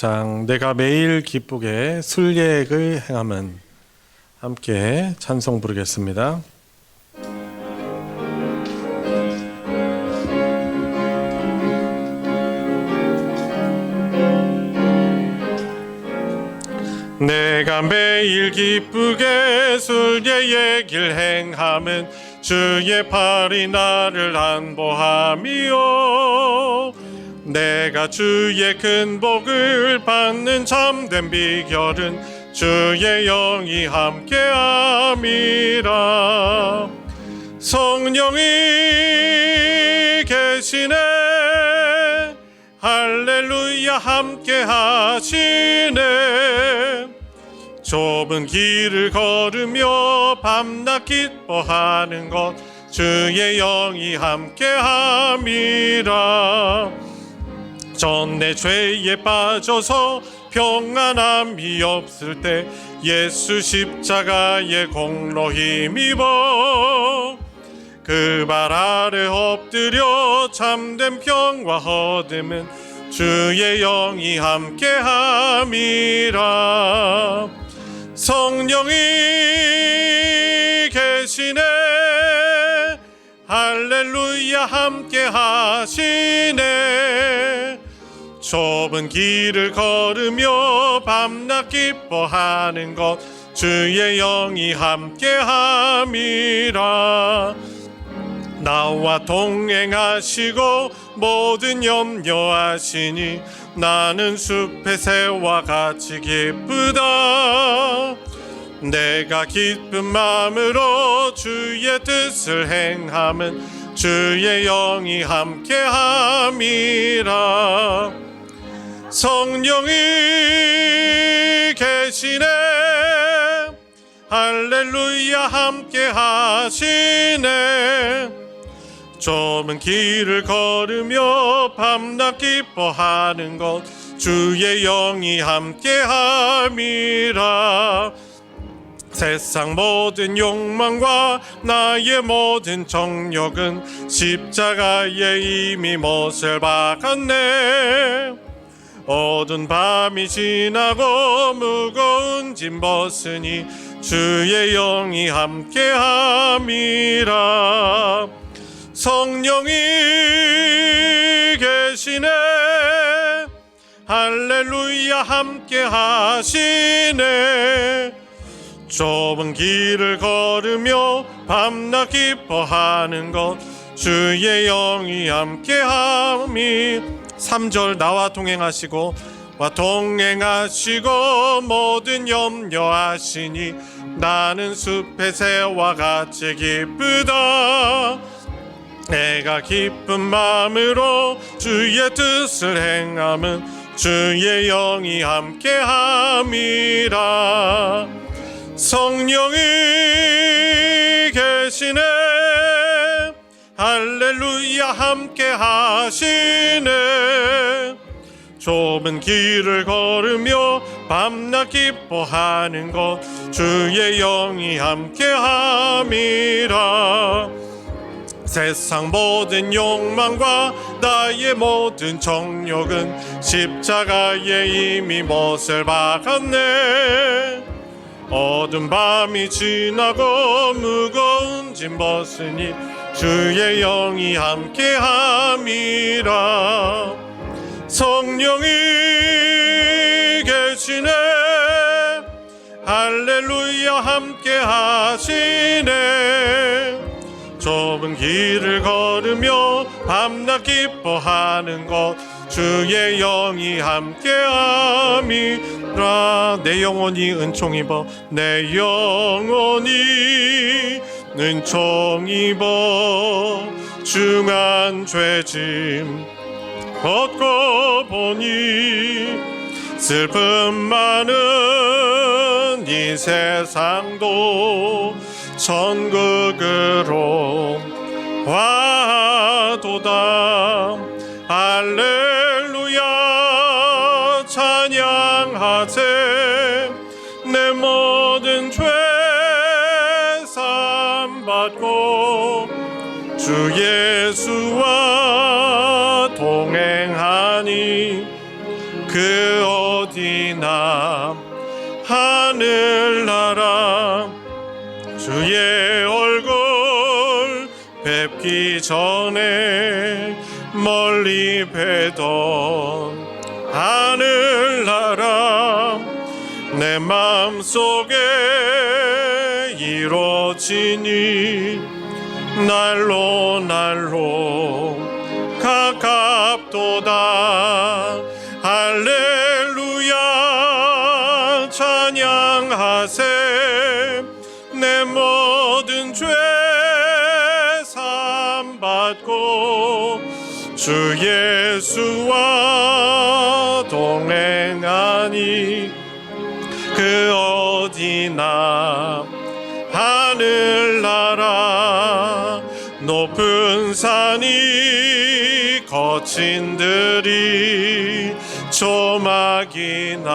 내가 매일 기쁘게 술예액을 행함은, 함께 찬송 부르겠습니다. 내가 매일 기쁘게 술예액을 행함은 주의 팔이 나를 안보함이요, 내가 주의 큰 복을 받는 참된 비결은 주의 영이 함께함이라. 성령이 계시네, 할렐루야 함께하시네. 좁은 길을 걸으며 밤낮 기뻐하는 것 주의 영이 함께함이라. 전내 죄에 빠져서 평안함이 없을 때 예수 십자가의 공로 힘입어 그 발 아래 엎드려 참된 평화 얻음은 주의 영이 함께함이라. 성령이 계시네, 할렐루야 함께하시네. 좁은 길을 걸으며 밤낮 기뻐하는 것 주의 영이 함께함이라. 나와 동행하시고 모든 염려하시니 나는 숲의 새와 같이 기쁘다. 내가 기쁜 마음으로 주의 뜻을 행함은 주의 영이 함께함이라. 성령이 계시네, 할렐루야 함께하시네. 좁은 길을 걸으며 밤낮 기뻐하는 것 주의 영이 함께함이라. 세상 모든 욕망과 나의 모든 정욕은 십자가에 이미 못을 박았네. 어두운 밤이 지나고 무거운 짐 벗으니 주의 영이 함께함이라. 성령이 계시네, 할렐루야 함께하시네. 좁은 길을 걸으며 밤낮 기뻐하는 것 주의 영이 함께함이. 3절 나와 동행하시고 모든 염려하시니 나는 숲의 새와 같이 기쁘다. 내가 기쁜 마음으로 주의 뜻을 행함은 주의 영이 함께함이라. 성령이 계시네, 할렐루야 함께하시네. 좁은 길을 걸으며 밤낮 기뻐하는 것 주의 영이 함께함이라. 세상 모든 욕망과 나의 모든 정욕은 십자가에 이미 못을 박았네. 어두운 밤이 지나고 무거운 짐 벗으니 주의 영이 함께함이라. 성령이 계시네, 할렐루야 함께하시네. 좁은 길을 걸으며 밤낮 기뻐하는 것 주의 영이 함께함이라. 내 영혼이 은총 입어, 내 영혼이 은총 입어 중한 죄짐 걷고 보니 슬픔 많은 이 세상도 천국으로 와도다. 할렐루야 찬양하세. 내 모든 죄 사함받고 주 예수와 동행하니 그 어디나 하늘나라 주의 얼굴 뵙기 전에 멀리 뵈던 하늘나라 내 마음속에 이루어지니 날로 날로 가깝도다. 할렐루야 찬양하세. 내 모든 죄 사함받고 주 예수와 동행하니 그 어디나 하늘나라 높은 산이 거친 들이 조막이나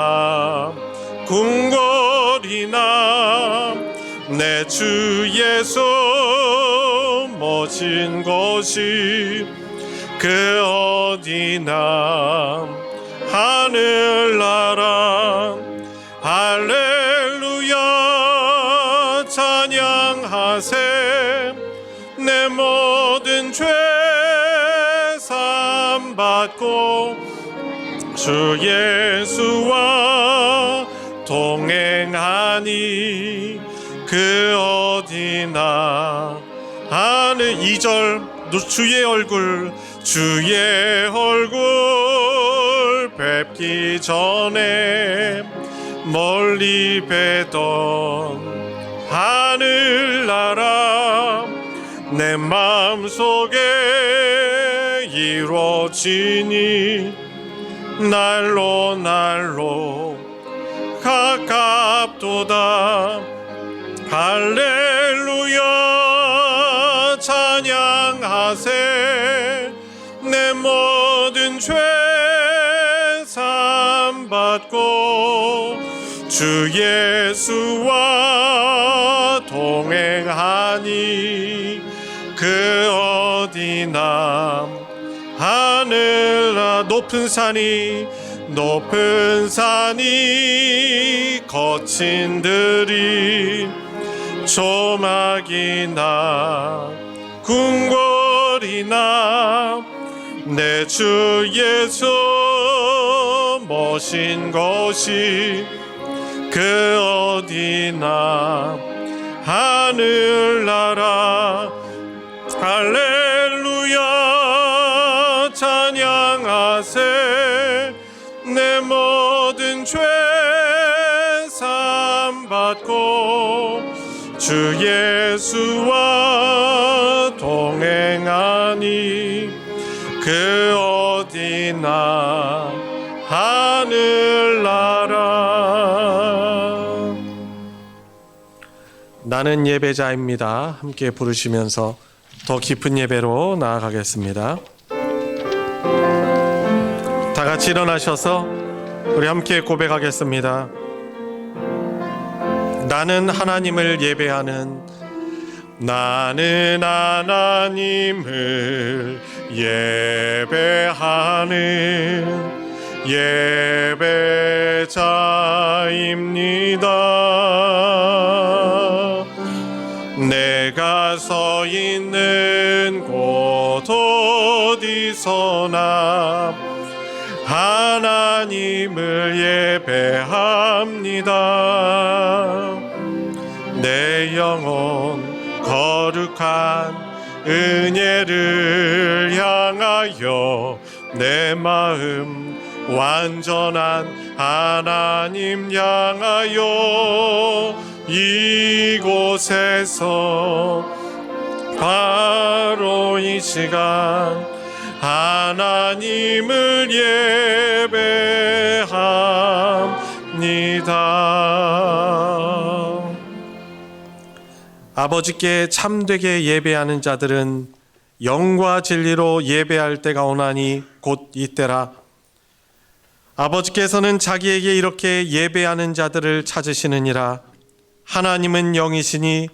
궁궐이나 내 주 예수 모신 곳이 그 어디나 하늘나라 할렐루야 찬양하세. 내 모든 죄 사함받고 주 예수와 동행하니 그 어디나 하늘 2절 주의 얼굴 뵙기 전에 멀리 뵈던 하늘나라 내 마음속에 이루어지니 날로 날로 가깝도다. 할렐루야 찬양하세. 내 모든 죄 사함받고 주 예수와 동행하니 그 어디나 하늘나 높은 산이 거친 들이 조막이나 궁궐이나 내 주 예수 모신 곳이 그 어디나 하늘나라 할렐루야 찬양하세. 내 모든 죄 사함받고 주 예수와 동행하니 그 어디나 하늘나라. 나는 예배자입니다. 함께 부르시면서 더 깊은 예배로 나아가겠습니다. 다 같이 일어나셔서 우리 함께 고백하겠습니다. 나는 하나님을 예배하는, 나는 하나님을 예배하는 예배자입니다. 내가 서 있는 곳 어디서나 하나님을 예배합니다. 내 영혼 거룩한 은혜를 향하여 내 마음 완전한 하나님 향하여 이곳에서 바로 이 시간 하나님을 예배합니다. 아버지께 참되게 예배하는 자들은 영과 진리로 예배할 때가 오나니 곧 이때라. 아버지께서는 자기에게 이렇게 예배하는 자들을 찾으시느니라. 하나님은 영이시니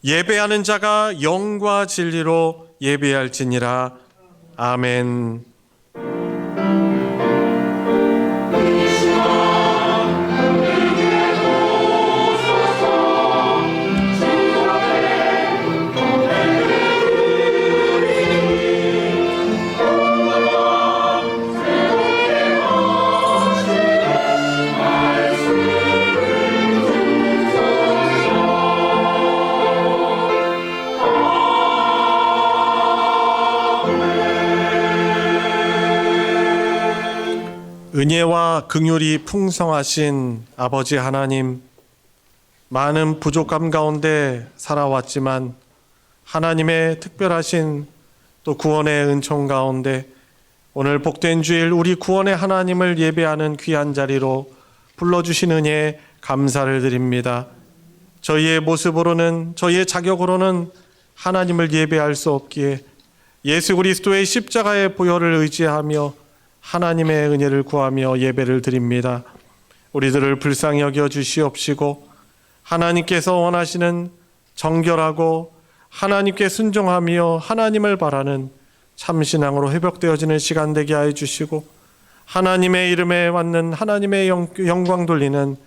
예배하는 자가 영과 진리로 예배할지니라. 아멘. 은혜와 긍휼이 풍성하신 아버지 하나님, 많은 부족함 가운데 살아왔지만 하나님의 특별하신 또 구원의 은총 가운데 오늘 복된 주일 우리 구원의 하나님을 예배하는 귀한 자리로 불러주신 은혜에 감사를 드립니다. 저희의 모습으로는, 저희의 자격으로는 하나님을 예배할 수 없기에 예수 그리스도의 십자가의 보혈을 의지하며 하나님의 은혜를 구하며 예배를 드립니다. 우리들을 불쌍히 여겨 주시옵시고 하나님께서 원하시는 정결하고 하나님께 순종하며 하나님을 바라는 참신앙으로 회복되어지는 시간 되게 하여 주시고 하나님의 이름에 맞는 하나님의 영광 돌리는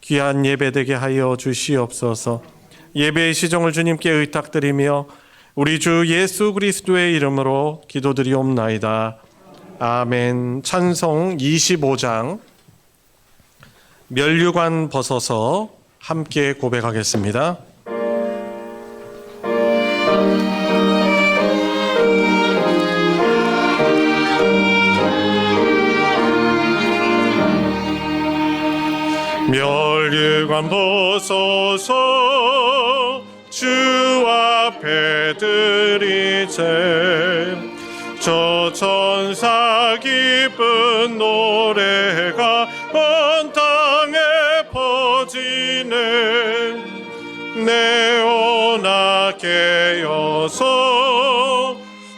귀한 예배 되게 하여 주시옵소서. 예배의 시종을 주님께 의탁드리며 우리 주 예수 그리스도의 이름으로 기도드리옵나이다. 아멘. 찬송 25장 면류관 벗어서 함께 고백하겠습니다. 면류관 벗어서 주 앞에 드리세. 저 천사 기쁜 노래가 온 땅에 퍼지네. 내오나 깨어서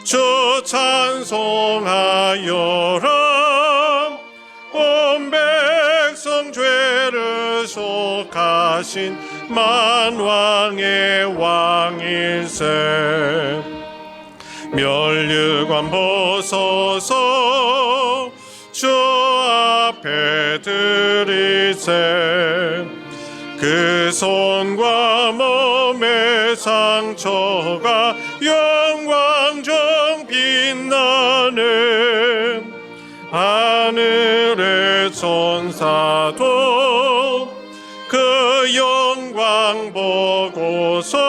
주 찬송하여라. 온 백성 죄를 속하신 만왕의 왕일세. 면류관 벗어서 주 앞에 드리세. 그 손과 몸의 상처가 영광 중 빛나네. 하늘의 천사도 그 영광 보고서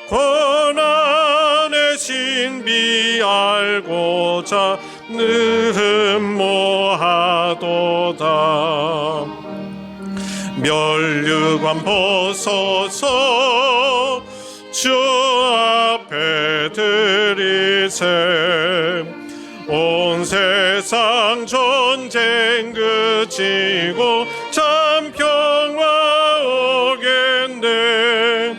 고난의 신비 알고자 느모하도다. 면류관 벗어서 주 앞에 드리세. 온 세상 전쟁 그치고 참 평화 오겠네.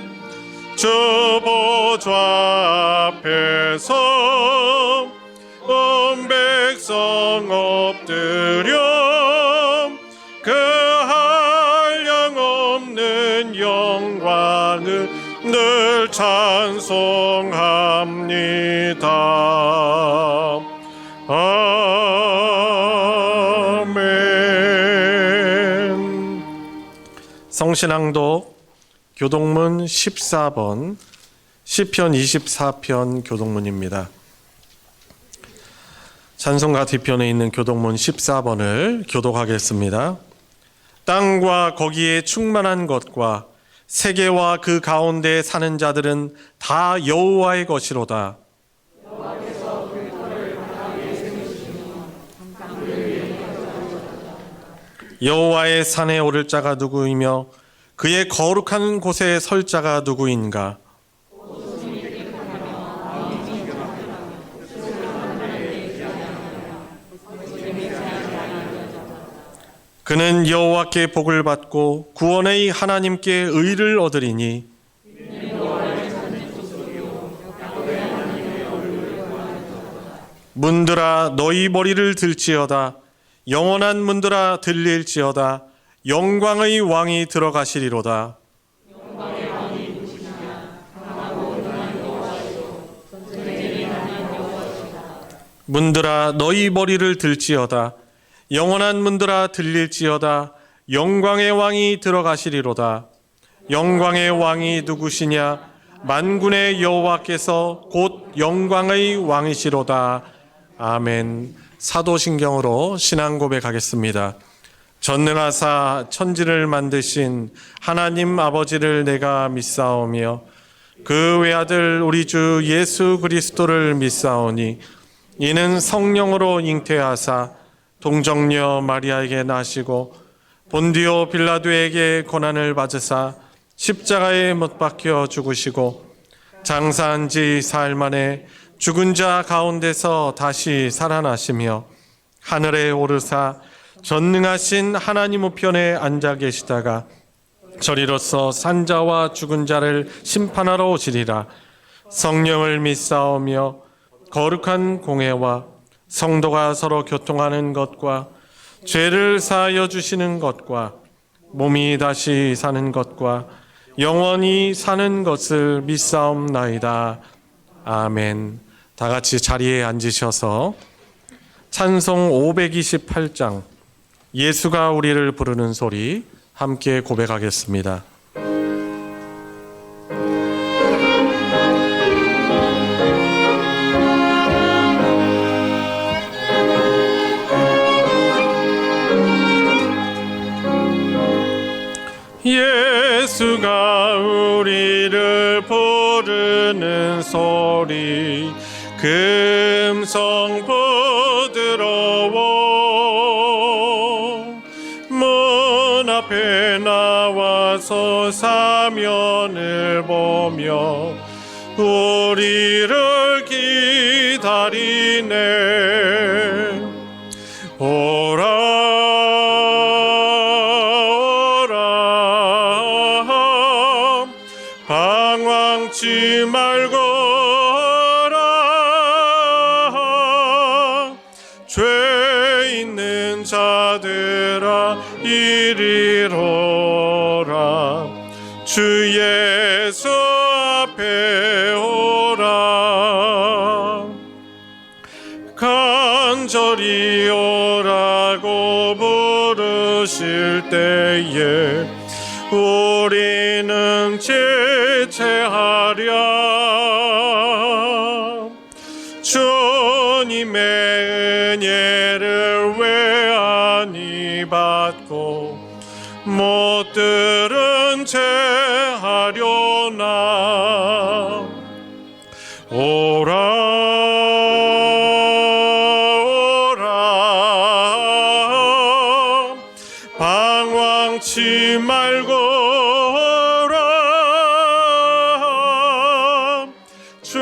주 보좌 앞에서 온 백성 엎드려 그 한량없는 영광을 늘 찬송합니다. 아멘. 성신앙독 교동문 14번 시편 24편 교동문입니다. 찬송가 뒤편에 있는 교동문 14번을 교독하겠습니다. 땅과 거기에 충만한 것과 세계와 그 가운데 사는 자들은 다 여호와의 것이로다. 여호와의 산에 오를 자가 누구이며 그의 거룩한 곳에 설 자가 누구인가? 그는 여호와께 복을 받고 구원의 하나님께 의를 얻으리니 문들아 너희 머리를 들지어다. 영원한 문들아 들릴지어다. 영광의 왕이 들어가시리로다. 문들아 너희 머리를 들지어다. 영원한 문들아 들릴지어다. 영광의 왕이 들어가시리로다. 영광의 왕이 누구시냐? 만군의 여호와께서 곧 영광의 왕이시로다. 아멘. 사도신경으로 신앙 고백하겠습니다. 전능하사 천지를 만드신 하나님 아버지를 내가 믿사오며 그 외아들 우리 주 예수 그리스도를 믿사오니 이는 성령으로 잉태하사 동정녀 마리아에게 나시고 본디오 빌라도에게 고난을 받으사 십자가에 못 박혀 죽으시고 장사한 지 사흘 만에 죽은 자 가운데서 다시 살아나시며 하늘에 오르사 전능하신 하나님 우편에 앉아 계시다가 저리로서 산자와 죽은 자를 심판하러 오시리라. 성령을 믿사오며 거룩한 공회와 성도가 서로 교통하는 것과 죄를 사하여 주시는 것과 몸이 다시 사는 것과 영원히 사는 것을 믿사옵나이다. 아멘. 다 같이 자리에 앉으셔서 찬송 528장 예수가 우리를 부르는 소리 함께 고백하겠습니다. 예수가 우리를 부르는 소리 금성 부드러워 문 앞에 나와서 사면을 보며 우리를 기다리네. 오라 방황치 말거라. 죄 있는 자들아 이리로라. 주 예수 앞에 오라. 간절히 오라고 부르실 때에 우리는 지체하랴. 주님의 은혜를 왜 아니 받고 못 들은 채 하려나. 오라 방황치 말거라. 죄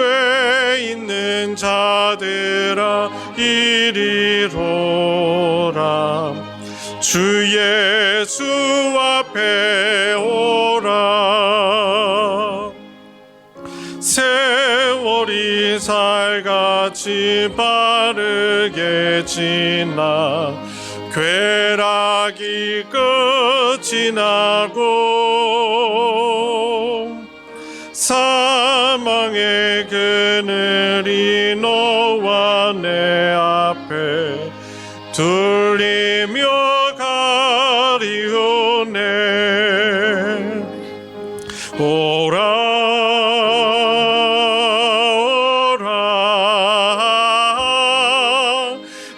있는 자들아 이리로라. 주 예수 앞에 오라. 세월이 살같이 빠르게 지나 쾌락이 끝이 나고 사망의 그늘이 너와 내 앞에 둘리며 가리우네. 오라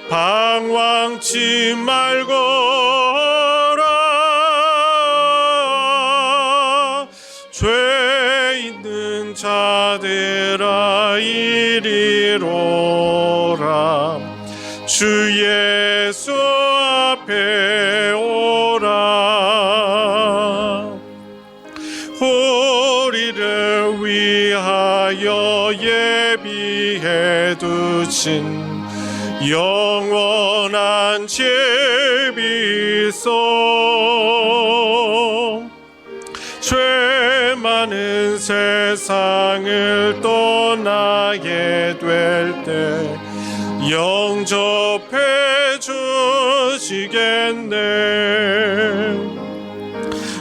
방황치 말거라. 죄 있는 자들아 이리로라. 주 예수 앞에 오라. 우리를 위하여 예비해 두신 영원한 제비소. 죄 많은 세상을 떠나게 될 때 영접해 주시겠네.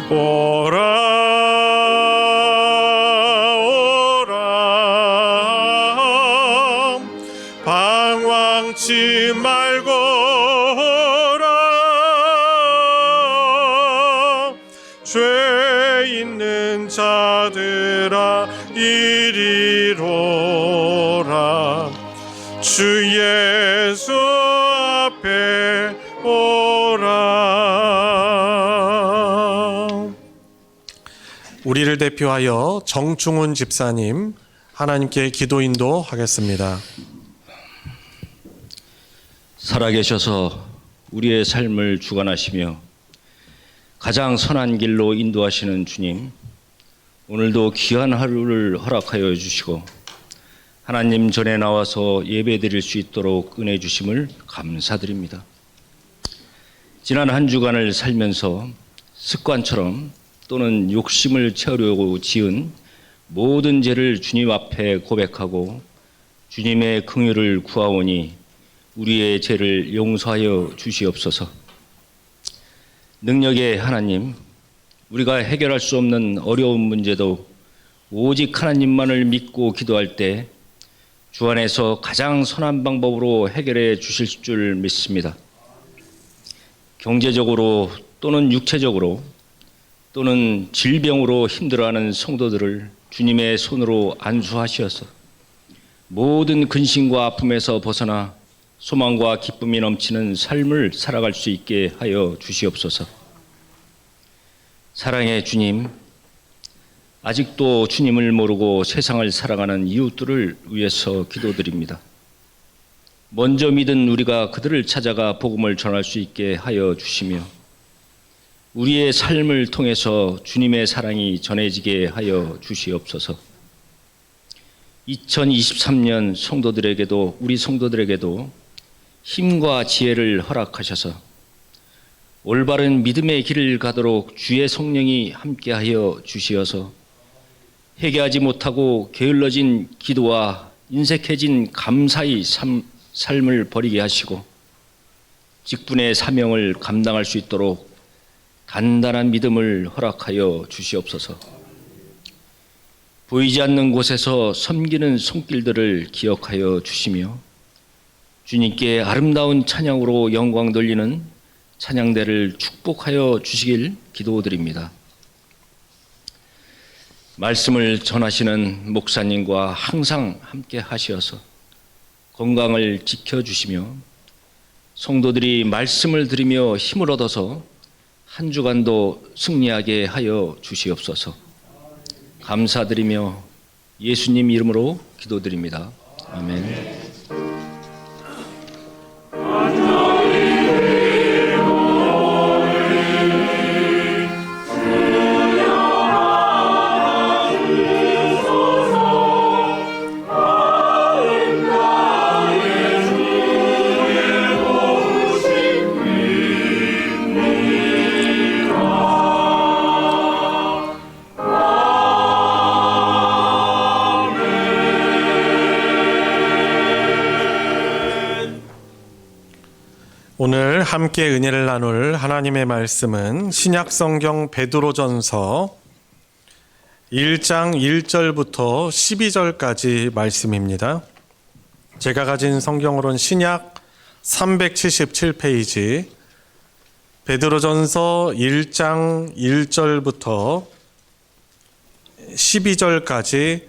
오라 방황치 말거라. 죄 있는 자들아 이리로라. 주 예수 앞에 오라. 우리를 대표하여 정충훈 집사님 하나님께 기도 인도하겠습니다. 살아계셔서 우리의 삶을 주관하시며 가장 선한 길로 인도하시는 주님, 오늘도 귀한 하루를 허락하여 주시고 하나님 전에 나와서 예배드릴 수 있도록 은혜 주심을 감사드립니다. 지난 한 주간을 살면서 습관처럼 또는 욕심을 채우려고 지은 모든 죄를 주님 앞에 고백하고 주님의 긍휼을 구하오니 우리의 죄를 용서하여 주시옵소서. 능력의 하나님, 우리가 해결할 수 없는 어려운 문제도 오직 하나님만을 믿고 기도할 때 주 안에서 가장 선한 방법으로 해결해 주실 줄 믿습니다. 경제적으로 또는 육체적으로 또는 질병으로 힘들어하는 성도들을 주님의 손으로 안수하시어서 모든 근심과 아픔에서 벗어나 소망과 기쁨이 넘치는 삶을 살아갈 수 있게 하여 주시옵소서. 사랑의 주님, 아직도 주님을 모르고 세상을 살아가는 이웃들을 위해서 기도드립니다. 먼저 믿은 우리가 그들을 찾아가 복음을 전할 수 있게 하여 주시며 우리의 삶을 통해서 주님의 사랑이 전해지게 하여 주시옵소서. 2023년 성도들에게도 우리 성도들에게도 힘과 지혜를 허락하셔서 올바른 믿음의 길을 가도록 주의 성령이 함께하여 주시어서 회개하지 못하고 게을러진 기도와 인색해진 감사의 삶을 버리게 하시고 직분의 사명을 감당할 수 있도록 단단한 믿음을 허락하여 주시옵소서. 보이지 않는 곳에서 섬기는 손길들을 기억하여 주시며 주님께 아름다운 찬양으로 영광 돌리는 찬양대를 축복하여 주시길 기도드립니다. 말씀을 전하시는 목사님과 항상 함께 하시어서 건강을 지켜주시며 성도들이 말씀을 들으며 힘을 얻어서 한 주간도 승리하게 하여 주시옵소서. 감사드리며 예수님 이름으로 기도드립니다. 아멘. 오늘 함께 은혜를 나눌 하나님의 말씀은 신약성경 베드로전서 1장 1절부터 12절까지 말씀입니다. 제가 가진 성경으로는 신약 377페이지 베드로전서 1장 1절부터 12절까지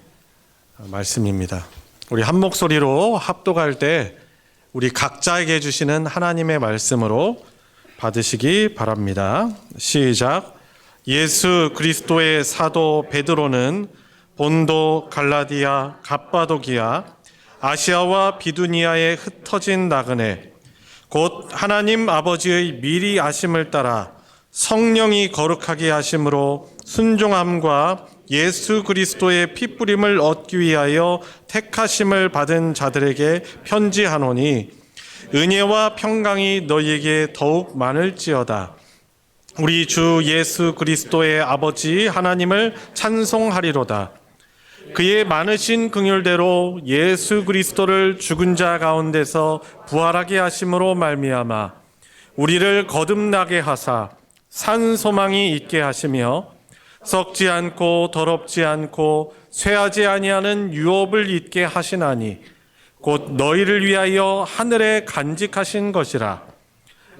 말씀입니다. 우리 한 목소리로 합독할 때 우리 각자에게 주시는 하나님의 말씀으로 받으시기 바랍니다. 시작. 예수 그리스도의 사도 베드로는 본도, 갈라디아, 갑바도기아, 아시아와 비두니아에 흩어진 나그네 곧 하나님 아버지의 미리 아심을 따라 성령이 거룩하게 하심으로 순종함과 예수 그리스도의 피뿌림을 얻기 위하여 택하심을 받은 자들에게 편지하노니 은혜와 평강이 너희에게 더욱 많을지어다. 우리 주 예수 그리스도의 아버지 하나님을 찬송하리로다. 그의 많으신 긍휼대로 예수 그리스도를 죽은 자 가운데서 부활하게 하심으로 말미암아 우리를 거듭나게 하사 산 소망이 있게 하시며 썩지 않고 더럽지 않고 쇠하지 아니하는 유업을 잊게 하시나니 곧 너희를 위하여 하늘에 간직하신 것이라.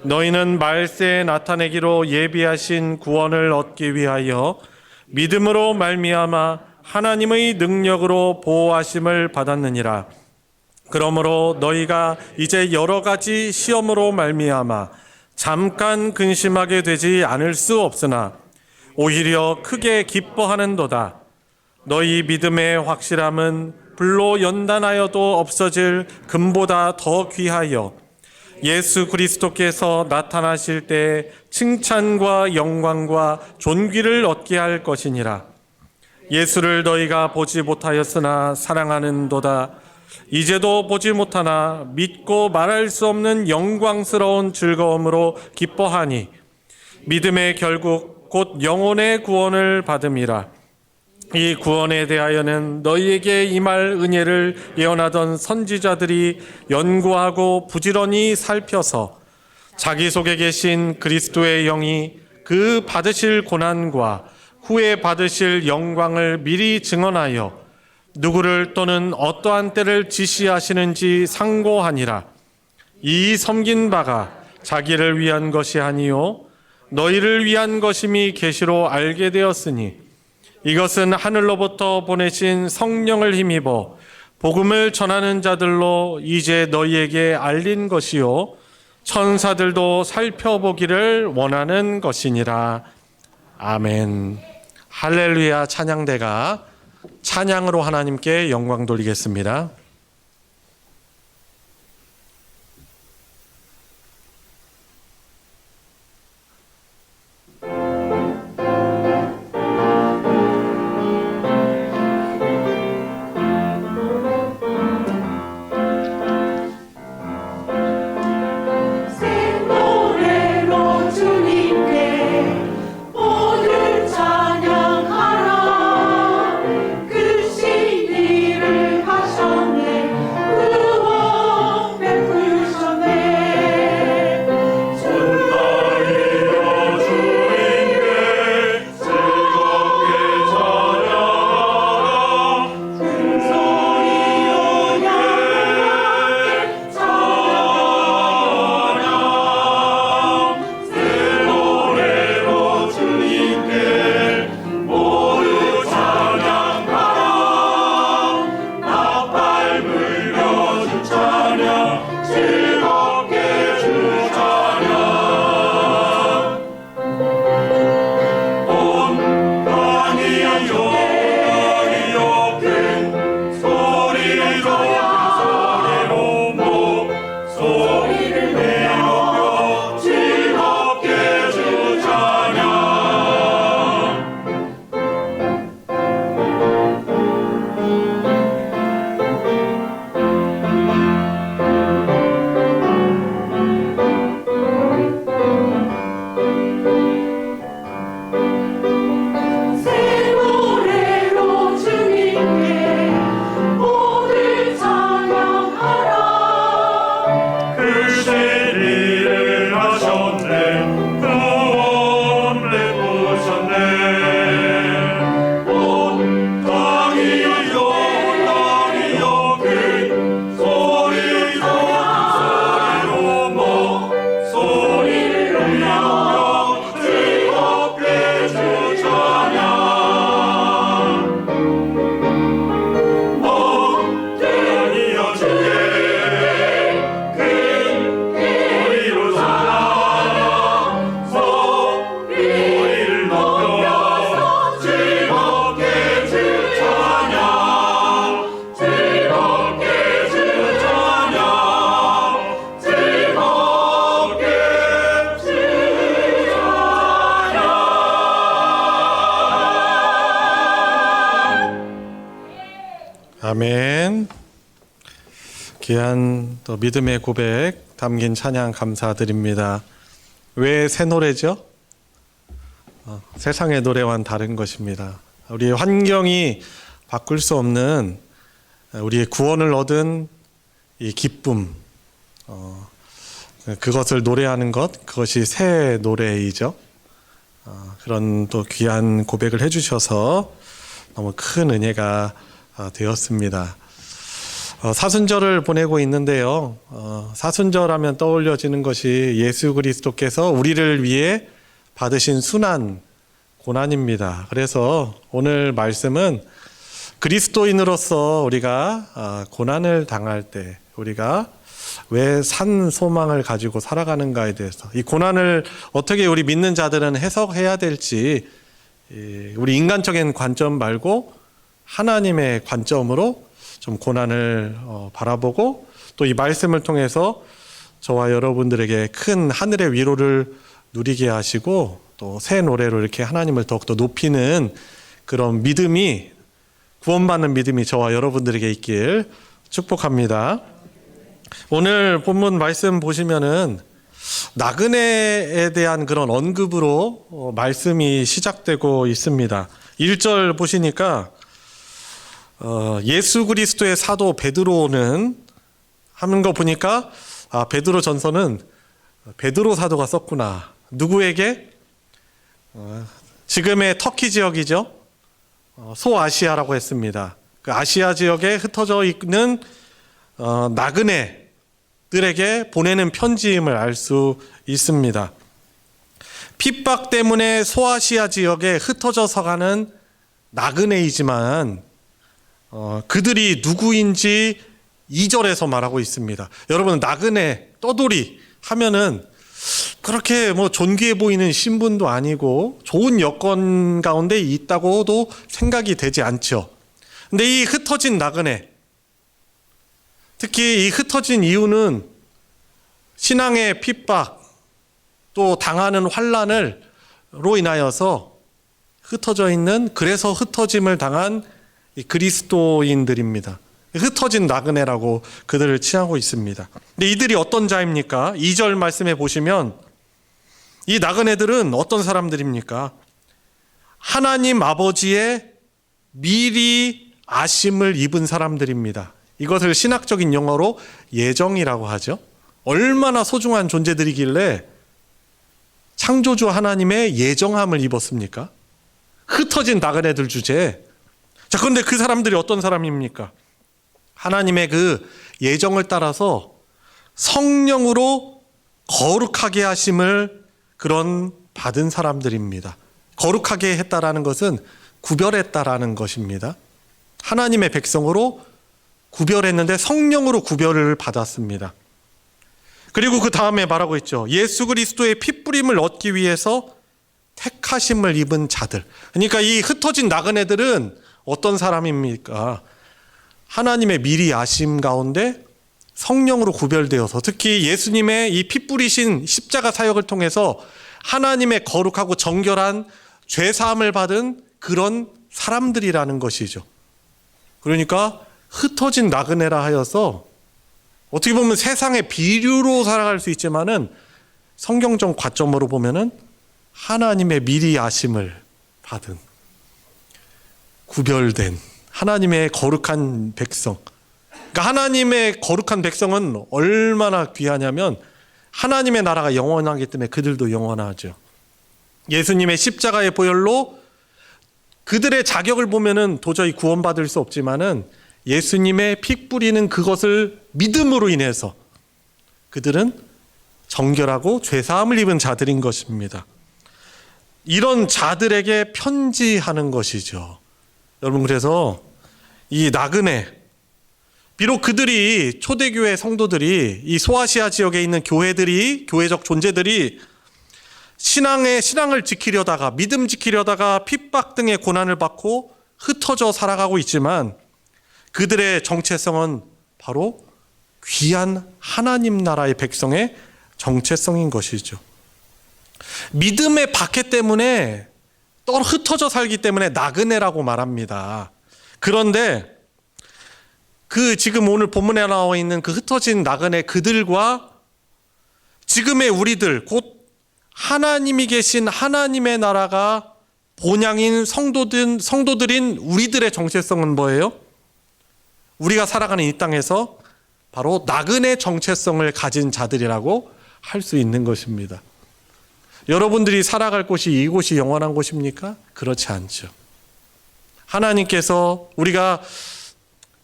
너희는 말세에 나타내기로 예비하신 구원을 얻기 위하여 믿음으로 말미암아 하나님의 능력으로 보호하심을 받았느니라. 그러므로 너희가 이제 여러 가지 시험으로 말미암아 잠깐 근심하게 되지 않을 수 없으나 오히려 크게 기뻐하는도다. 너희 믿음의 확실함은 불로 연단하여도 없어질 금보다 더 귀하여 예수 그리스도께서 나타나실 때 칭찬과 영광과 존귀를 얻게 할 것이니라. 예수를 너희가 보지 못하였으나 사랑하는도다. 이제도 보지 못하나 믿고 말할 수 없는 영광스러운 즐거움으로 기뻐하니 믿음의 결국 곧 영혼의 구원을 받음이라. 이 구원에 대하여는 너희에게 임할 은혜를 예언하던 선지자들이 연구하고 부지런히 살펴서 자기 속에 계신 그리스도의 영이 그 받으실 고난과 후에 받으실 영광을 미리 증언하여 누구를 또는 어떠한 때를 지시하시는지 상고하니라. 이 섬긴 바가 자기를 위한 것이 아니요 너희를 위한 것임이 계시로 알게 되었으니 이것은 하늘로부터 보내신 성령을 힘입어 복음을 전하는 자들로 이제 너희에게 알린 것이요 천사들도 살펴보기를 원하는 것이니라. 아멘. 할렐루야. 찬양대가 찬양으로 하나님께 영광 돌리겠습니다. 아멘. 귀한 또 믿음의 고백 담긴 찬양 감사드립니다. 왜 새 노래죠? 세상의 노래와는 다른 것입니다. 우리의 환경이 바꿀 수 없는 우리의 구원을 얻은 이 기쁨, 그것을 노래하는 것, 그것이 새 노래이죠. 그런 또 귀한 고백을 해주셔서 너무 큰 은혜가 되었습니다. 사순절을 보내고 있는데요. 사순절하면 떠올려지는 것이 예수 그리스도께서 우리를 위해 받으신 순환, 고난입니다. 그래서 오늘 말씀은 그리스도인으로서 우리가 고난을 당할 때 우리가 왜 산 소망을 가지고 살아가는가에 대해서, 이 고난을 어떻게 우리 믿는 자들은 해석해야 될지, 우리 인간적인 관점 말고 하나님의 관점으로 좀 고난을 바라보고 또 이 말씀을 통해서 저와 여러분들에게 큰 하늘의 위로를 누리게 하시고 또 새 노래로 이렇게 하나님을 더욱더 높이는 그런 믿음이, 구원받는 믿음이 저와 여러분들에게 있길 축복합니다. 오늘 본문 말씀 보시면은 나그네에 대한 그런 언급으로 말씀이 시작되고 있습니다. 1절 보시니까 예수 그리스도의 사도 베드로는 하는 거 보니까 베드로 전서는 베드로 사도가 썼구나. 누구에게? 지금의 터키 지역이죠. 소아시아라고 했습니다. 그 아시아 지역에 흩어져 있는 나그네들에게 보내는 편지임을 알 수 있습니다. 핍박 때문에 소아시아 지역에 흩어져서 가는 나그네이지만 그들이 누구인지 2절에서 말하고 있습니다. 여러분, 나그네, 떠돌이 하면은 그렇게 존귀해 보이는 신분도 아니고 좋은 여건 가운데 있다고도 생각이 되지 않죠. 근데 이 흩어진 나그네, 특히 이 흩어진 이유는 신앙의 핍박, 또 당하는 환난으로 인하여서 흩어져 있는, 그래서 흩어짐을 당한 그리스도인들입니다. 흩어진 나그네라고 그들을 칭하고 있습니다. 근데 이들이 어떤 자입니까? 2절 말씀해 보시면 이 나그네들은 어떤 사람들입니까? 하나님 아버지의 미리 아심을 입은 사람들입니다. 이것을 신학적인 용어로 예정이라고 하죠. 얼마나 소중한 존재들이길래 창조주 하나님의 예정함을 입었습니까? 흩어진 나그네들 주제에. 자, 그런데 그 사람들이 어떤 사람입니까? 하나님의 그 예정을 따라서 성령으로 거룩하게 하심을 그런 받은 사람들입니다. 거룩하게 했다라는 것은 구별했다라는 것입니다. 하나님의 백성으로 구별했는데 성령으로 구별을 받았습니다. 그리고 그 다음에 말하고 있죠. 예수 그리스도의 핏부림을 얻기 위해서 택하심을 입은 자들. 그러니까 이 흩어진 나그네들은 어떤 사람입니까? 하나님의 미리 아심 가운데 성령으로 구별되어서, 특히 예수님의 이 핏부리신 십자가 사역을 통해서 하나님의 거룩하고 정결한 죄사함을 받은 그런 사람들이라는 것이죠. 그러니까 흩어진 나그네라 하여서 어떻게 보면 세상의 비류로 살아갈 수 있지만은 성경적 관점으로 보면은 하나님의 미리 아심을 받은, 구별된 하나님의 거룩한 백성. 그러니까 하나님의 거룩한 백성은 얼마나 귀하냐면 하나님의 나라가 영원하기 때문에 그들도 영원하죠. 예수님의 십자가의 보혈로 그들의 자격을 보면은 도저히 구원받을 수 없지만은 예수님의 피 뿌리는 그것을 믿음으로 인해서 그들은 정결하고 죄사함을 입은 자들인 것입니다. 이런 자들에게 편지하는 것이죠. 여러분, 그래서 이 나그네, 비록 그들이 초대교회 성도들이 이 소아시아 지역에 있는 교회들이, 교회적 존재들이 신앙을 지키려다가, 믿음 지키려다가 핍박 등의 고난을 받고 흩어져 살아가고 있지만 그들의 정체성은 바로 귀한 하나님 나라의 백성의 정체성인 것이죠. 믿음의 박해 때문에 흩어져 살기 때문에 나그네라고 말합니다. 그런데 지금 오늘 본문에 나와 있는 그 흩어진 나그네 그들과 지금의 우리들, 곧 하나님이 계신 하나님의 나라가 본향인 성도들인 우리들의 정체성은 뭐예요? 우리가 살아가는 이 땅에서 바로 나그네 정체성을 가진 자들이라고 할 수 있는 것입니다. 여러분들이 살아갈 곳이 이곳이 영원한 곳입니까? 그렇지 않죠. 하나님께서 우리가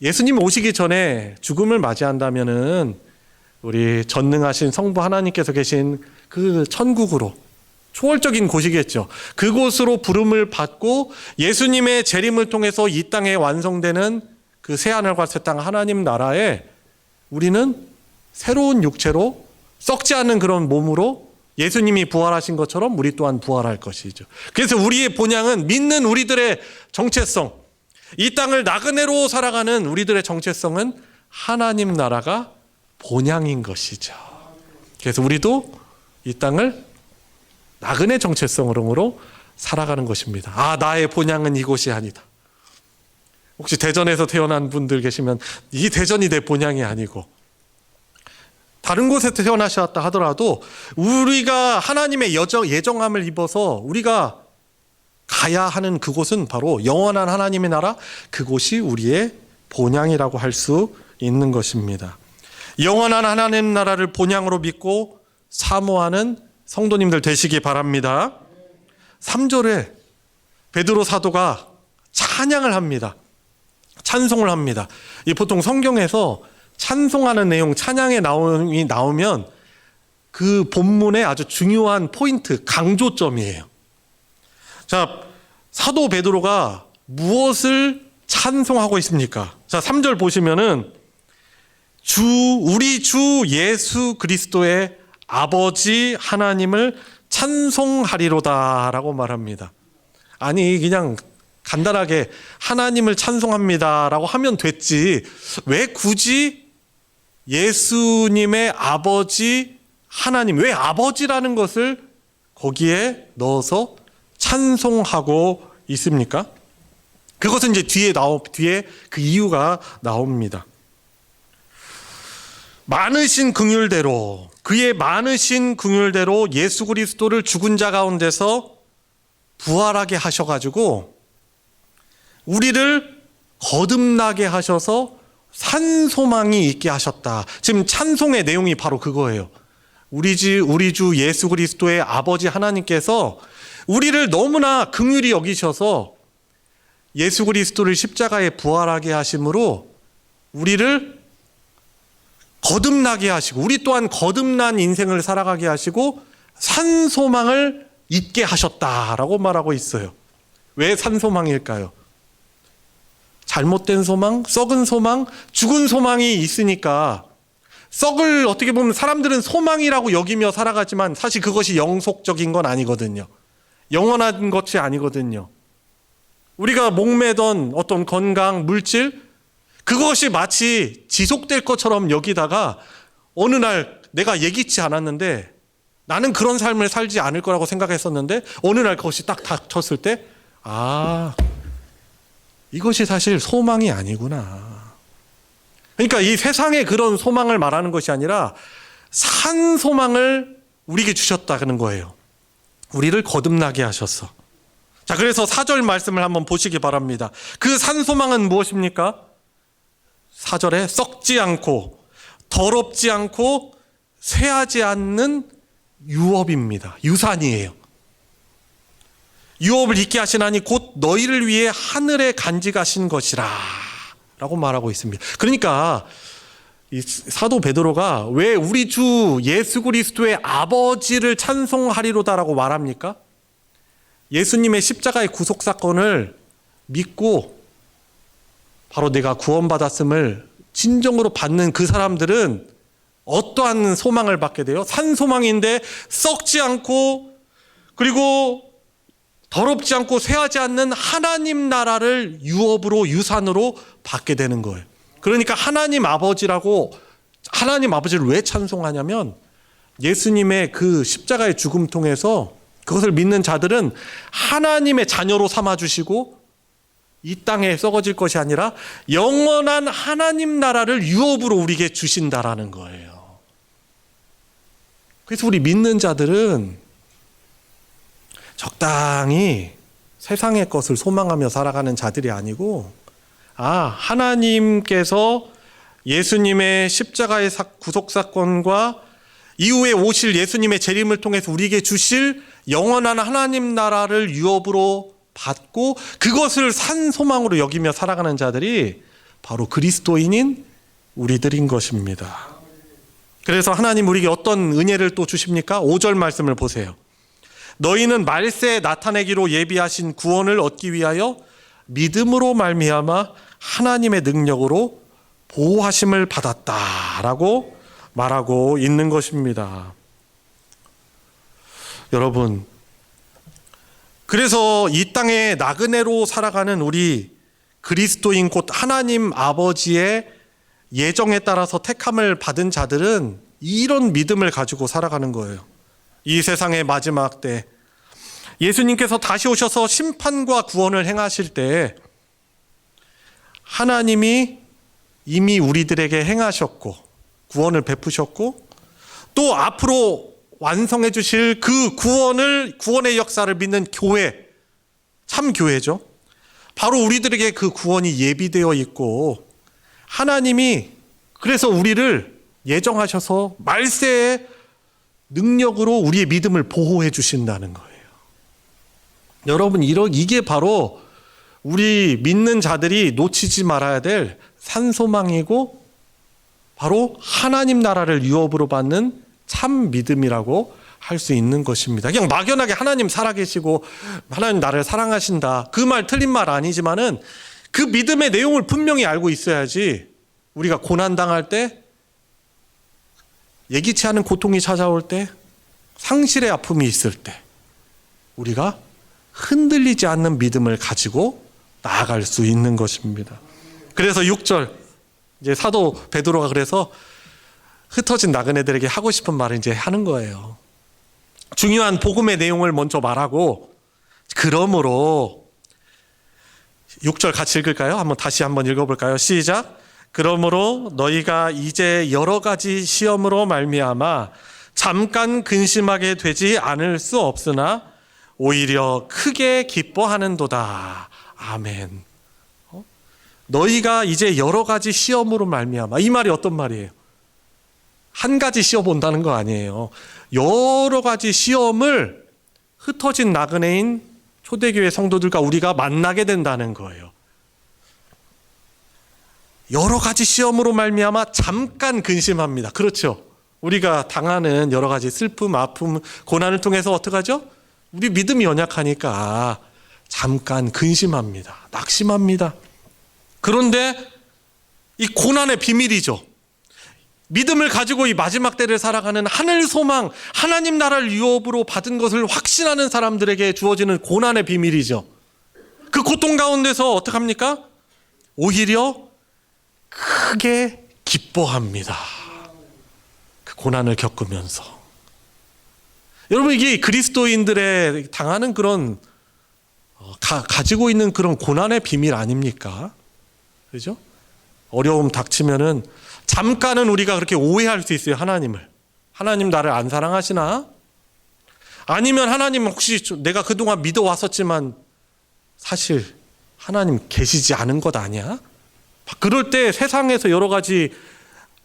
예수님 오시기 전에 죽음을 맞이한다면은 우리 전능하신 성부 하나님께서 계신 그 천국으로, 초월적인 곳이겠죠. 그곳으로 부름을 받고 예수님의 재림을 통해서 이 땅에 완성되는 그 새하늘과 새 땅 하나님 나라에 우리는 새로운 육체로, 썩지 않는 그런 몸으로 예수님이 부활하신 것처럼 우리 또한 부활할 것이죠. 그래서 우리의 본향은 믿는 우리들의 정체성, 이 땅을 나그네로 살아가는 우리들의 정체성은 하나님 나라가 본향인 것이죠. 그래서 우리도 이 땅을 나그네 정체성으로 살아가는 것입니다. 아, 나의 본향은 이곳이 아니다. 혹시 대전에서 태어난 분들 계시면 이 대전이 내 본향이 아니고 다른 곳에서 태어나셨다 하더라도 우리가 하나님의 예정함을 입어서 우리가 가야 하는 그곳은 바로 영원한 하나님의 나라, 그곳이 우리의 본향이라고 할 수 있는 것입니다. 영원한 하나님 나라를 본향으로 믿고 사모하는 성도님들 되시기 바랍니다. 3절에 베드로 사도가 찬양을 합니다. 찬송을 합니다. 이 보통 성경에서 찬송하는 내용, 찬양의 내용이 나오면 그 본문의 아주 중요한 포인트, 강조점이에요. 자, 사도 베드로가 무엇을 찬송하고 있습니까? 자, 3절 보시면은 우리 주 예수 그리스도의 아버지 하나님을 찬송하리로다라고 말합니다. 아니, 그냥 간단하게 하나님을 찬송합니다라고 하면 됐지 왜 굳이 예수님의 아버지 하나님, 왜 아버지라는 것을 거기에 넣어서 찬송하고 있습니까? 그것은 이제 뒤에 그 이유가 나옵니다. 많으신 긍휼대로, 그의 많으신 긍휼대로 예수 그리스도를 죽은 자 가운데서 부활하게 하셔가지고 우리를 거듭나게 하셔서 산 소망이 있게 하셨다. 지금 찬송의 내용이 바로 그거예요. 우리 주 예수 그리스도의 아버지 하나님께서 우리를 너무나 긍휼히 여기셔서 예수 그리스도를 십자가에 부활하게 하심으로 우리를 거듭나게 하시고 우리 또한 거듭난 인생을 살아가게 하시고 산 소망을 있게 하셨다라고 말하고 있어요. 왜 산 소망일까요? 잘못된 소망, 썩은 소망, 죽은 소망이 있으니까 썩을 어떻게 보면 사람들은 소망이라고 여기며 살아가지만 사실 그것이 영속적인 건 아니거든요. 영원한 것이 아니거든요. 우리가 목매던 어떤 건강, 물질, 그것이 마치 지속될 것처럼 여기다가 어느 날 내가 예기치 않았는데 나는 그런 삶을 살지 않을 거라고 생각했었는데 어느 날 그것이 딱 닥쳤을 때 이것이 사실 소망이 아니구나. 그러니까 이 세상의 그런 소망을 말하는 것이 아니라 산 소망을 우리에게 주셨다는 거예요. 우리를 거듭나게 하셨어. 자, 그래서 4절 말씀을 한번 보시기 바랍니다. 그 산 소망은 무엇입니까? 4절에 썩지 않고 더럽지 않고 쇠하지 않는 유업입니다. 유산이에요. 유업을 잊게 하시나니 곧 너희를 위해 하늘에 간직하신 것이라 라고 말하고 있습니다. 그러니까 이 사도 베드로가 왜 우리 주 예수 그리스도의 아버지를 찬송하리로다라고 말합니까? 예수님의 십자가의 구속 사건을 믿고 바로 내가 구원받았음을 진정으로 받는 그 사람들은 어떠한 소망을 받게 돼요? 산 소망인데 썩지 않고 그리고 더럽지 않고 쇠하지 않는 하나님 나라를 유업으로 유산으로 받게 되는 거예요. 그러니까 하나님 아버지를 왜 찬송하냐면 예수님의 그 십자가의 죽음 통해서 그것을 믿는 자들은 하나님의 자녀로 삼아주시고 이 땅에 썩어질 것이 아니라 영원한 하나님 나라를 유업으로 우리에게 주신다라는 거예요. 그래서 우리 믿는 자들은 적당히 세상의 것을 소망하며 살아가는 자들이 아니고 하나님께서 예수님의 십자가의 구속 사건과 이후에 오실 예수님의 재림을 통해서 우리에게 주실 영원한 하나님 나라를 유업으로 받고 그것을 산 소망으로 여기며 살아가는 자들이 바로 그리스도인인 우리들인 것입니다. 그래서 하나님 우리에게 어떤 은혜를 또 주십니까? 5절 말씀을 보세요. 너희는 말세에 나타내기로 예비하신 구원을 얻기 위하여 믿음으로 말미암아 하나님의 능력으로 보호하심을 받았다라고 말하고 있는 것입니다. 여러분, 그래서 이 땅에 나그네로 살아가는 우리 그리스도인 곧 하나님 아버지의 예정에 따라서 택함을 받은 자들은 이런 믿음을 가지고 살아가는 거예요. 이 세상의 마지막 때 예수님께서 다시 오셔서 심판과 구원을 행하실 때 하나님이 이미 우리들에게 행하셨고 구원을 베푸셨고 또 앞으로 완성해 주실 그 구원의 역사를 믿는 교회, 참 교회죠. 바로 우리들에게 그 구원이 예비되어 있고 하나님이 그래서 우리를 예정하셔서 말세의 능력으로 우리의 믿음을 보호해 주신다는 거예요. 여러분, 이게 바로 우리 믿는 자들이 놓치지 말아야 될 산소망이고 바로 하나님 나라를 유업으로 받는 참 믿음이라고 할 수 있는 것입니다. 그냥 막연하게 하나님 살아계시고 하나님 나를 사랑하신다, 그 말 틀린 말 아니지만은 그 믿음의 내용을 분명히 알고 있어야지 우리가 고난당할 때, 예기치 않은 고통이 찾아올 때, 상실의 아픔이 있을 때 우리가 흔들리지 않는 믿음을 가지고 나아갈 수 있는 것입니다. 그래서 6절 이제 사도 베드로가 그래서 흩어진 나그네들에게 하고 싶은 말을 이제 하는 거예요. 중요한 복음의 내용을 먼저 말하고, 그러므로 6절 같이 읽을까요? 다시 한번 읽어볼까요? 시작. 그러므로 너희가 이제 여러 가지 시험으로 말미암아 잠깐 근심하게 되지 않을 수 없으나 오히려 크게 기뻐하는도다. 아멘. 너희가 이제 여러 가지 시험으로 말미암아, 이 말이 어떤 말이에요? 한 가지 시험 본다는 거 아니에요. 여러 가지 시험을 흩어진 나그네인 초대교회 성도들과 우리가 만나게 된다는 거예요. 여러 가지 시험으로 말미암아 잠깐 근심합니다. 그렇죠? 우리가 당하는 여러 가지 슬픔, 아픔, 고난을 통해서 어떻게 하죠? 우리 믿음이 연약하니까 잠깐 근심합니다. 낙심합니다. 그런데 이 고난의 비밀이죠. 믿음을 가지고 이 마지막 때를 살아가는 하늘 소망, 하나님 나라를 유업으로 받은 것을 확신하는 사람들에게 주어지는 고난의 비밀이죠. 그 고통 가운데서 어떻게 합니까? 오히려 크게 기뻐합니다. 그 고난을 겪으면서. 여러분, 이게 그리스도인들의 당하는 그런 가지고 있는 그런 고난의 비밀 아닙니까? 그죠? 어려움 닥치면은 잠깐은 우리가 그렇게 오해할 수 있어요. 하나님 나를 안 사랑하시나? 아니면 하나님 혹시 내가 그동안 믿어왔었지만 사실 하나님 계시지 않은 것 아니야? 그럴 때 세상에서 여러 가지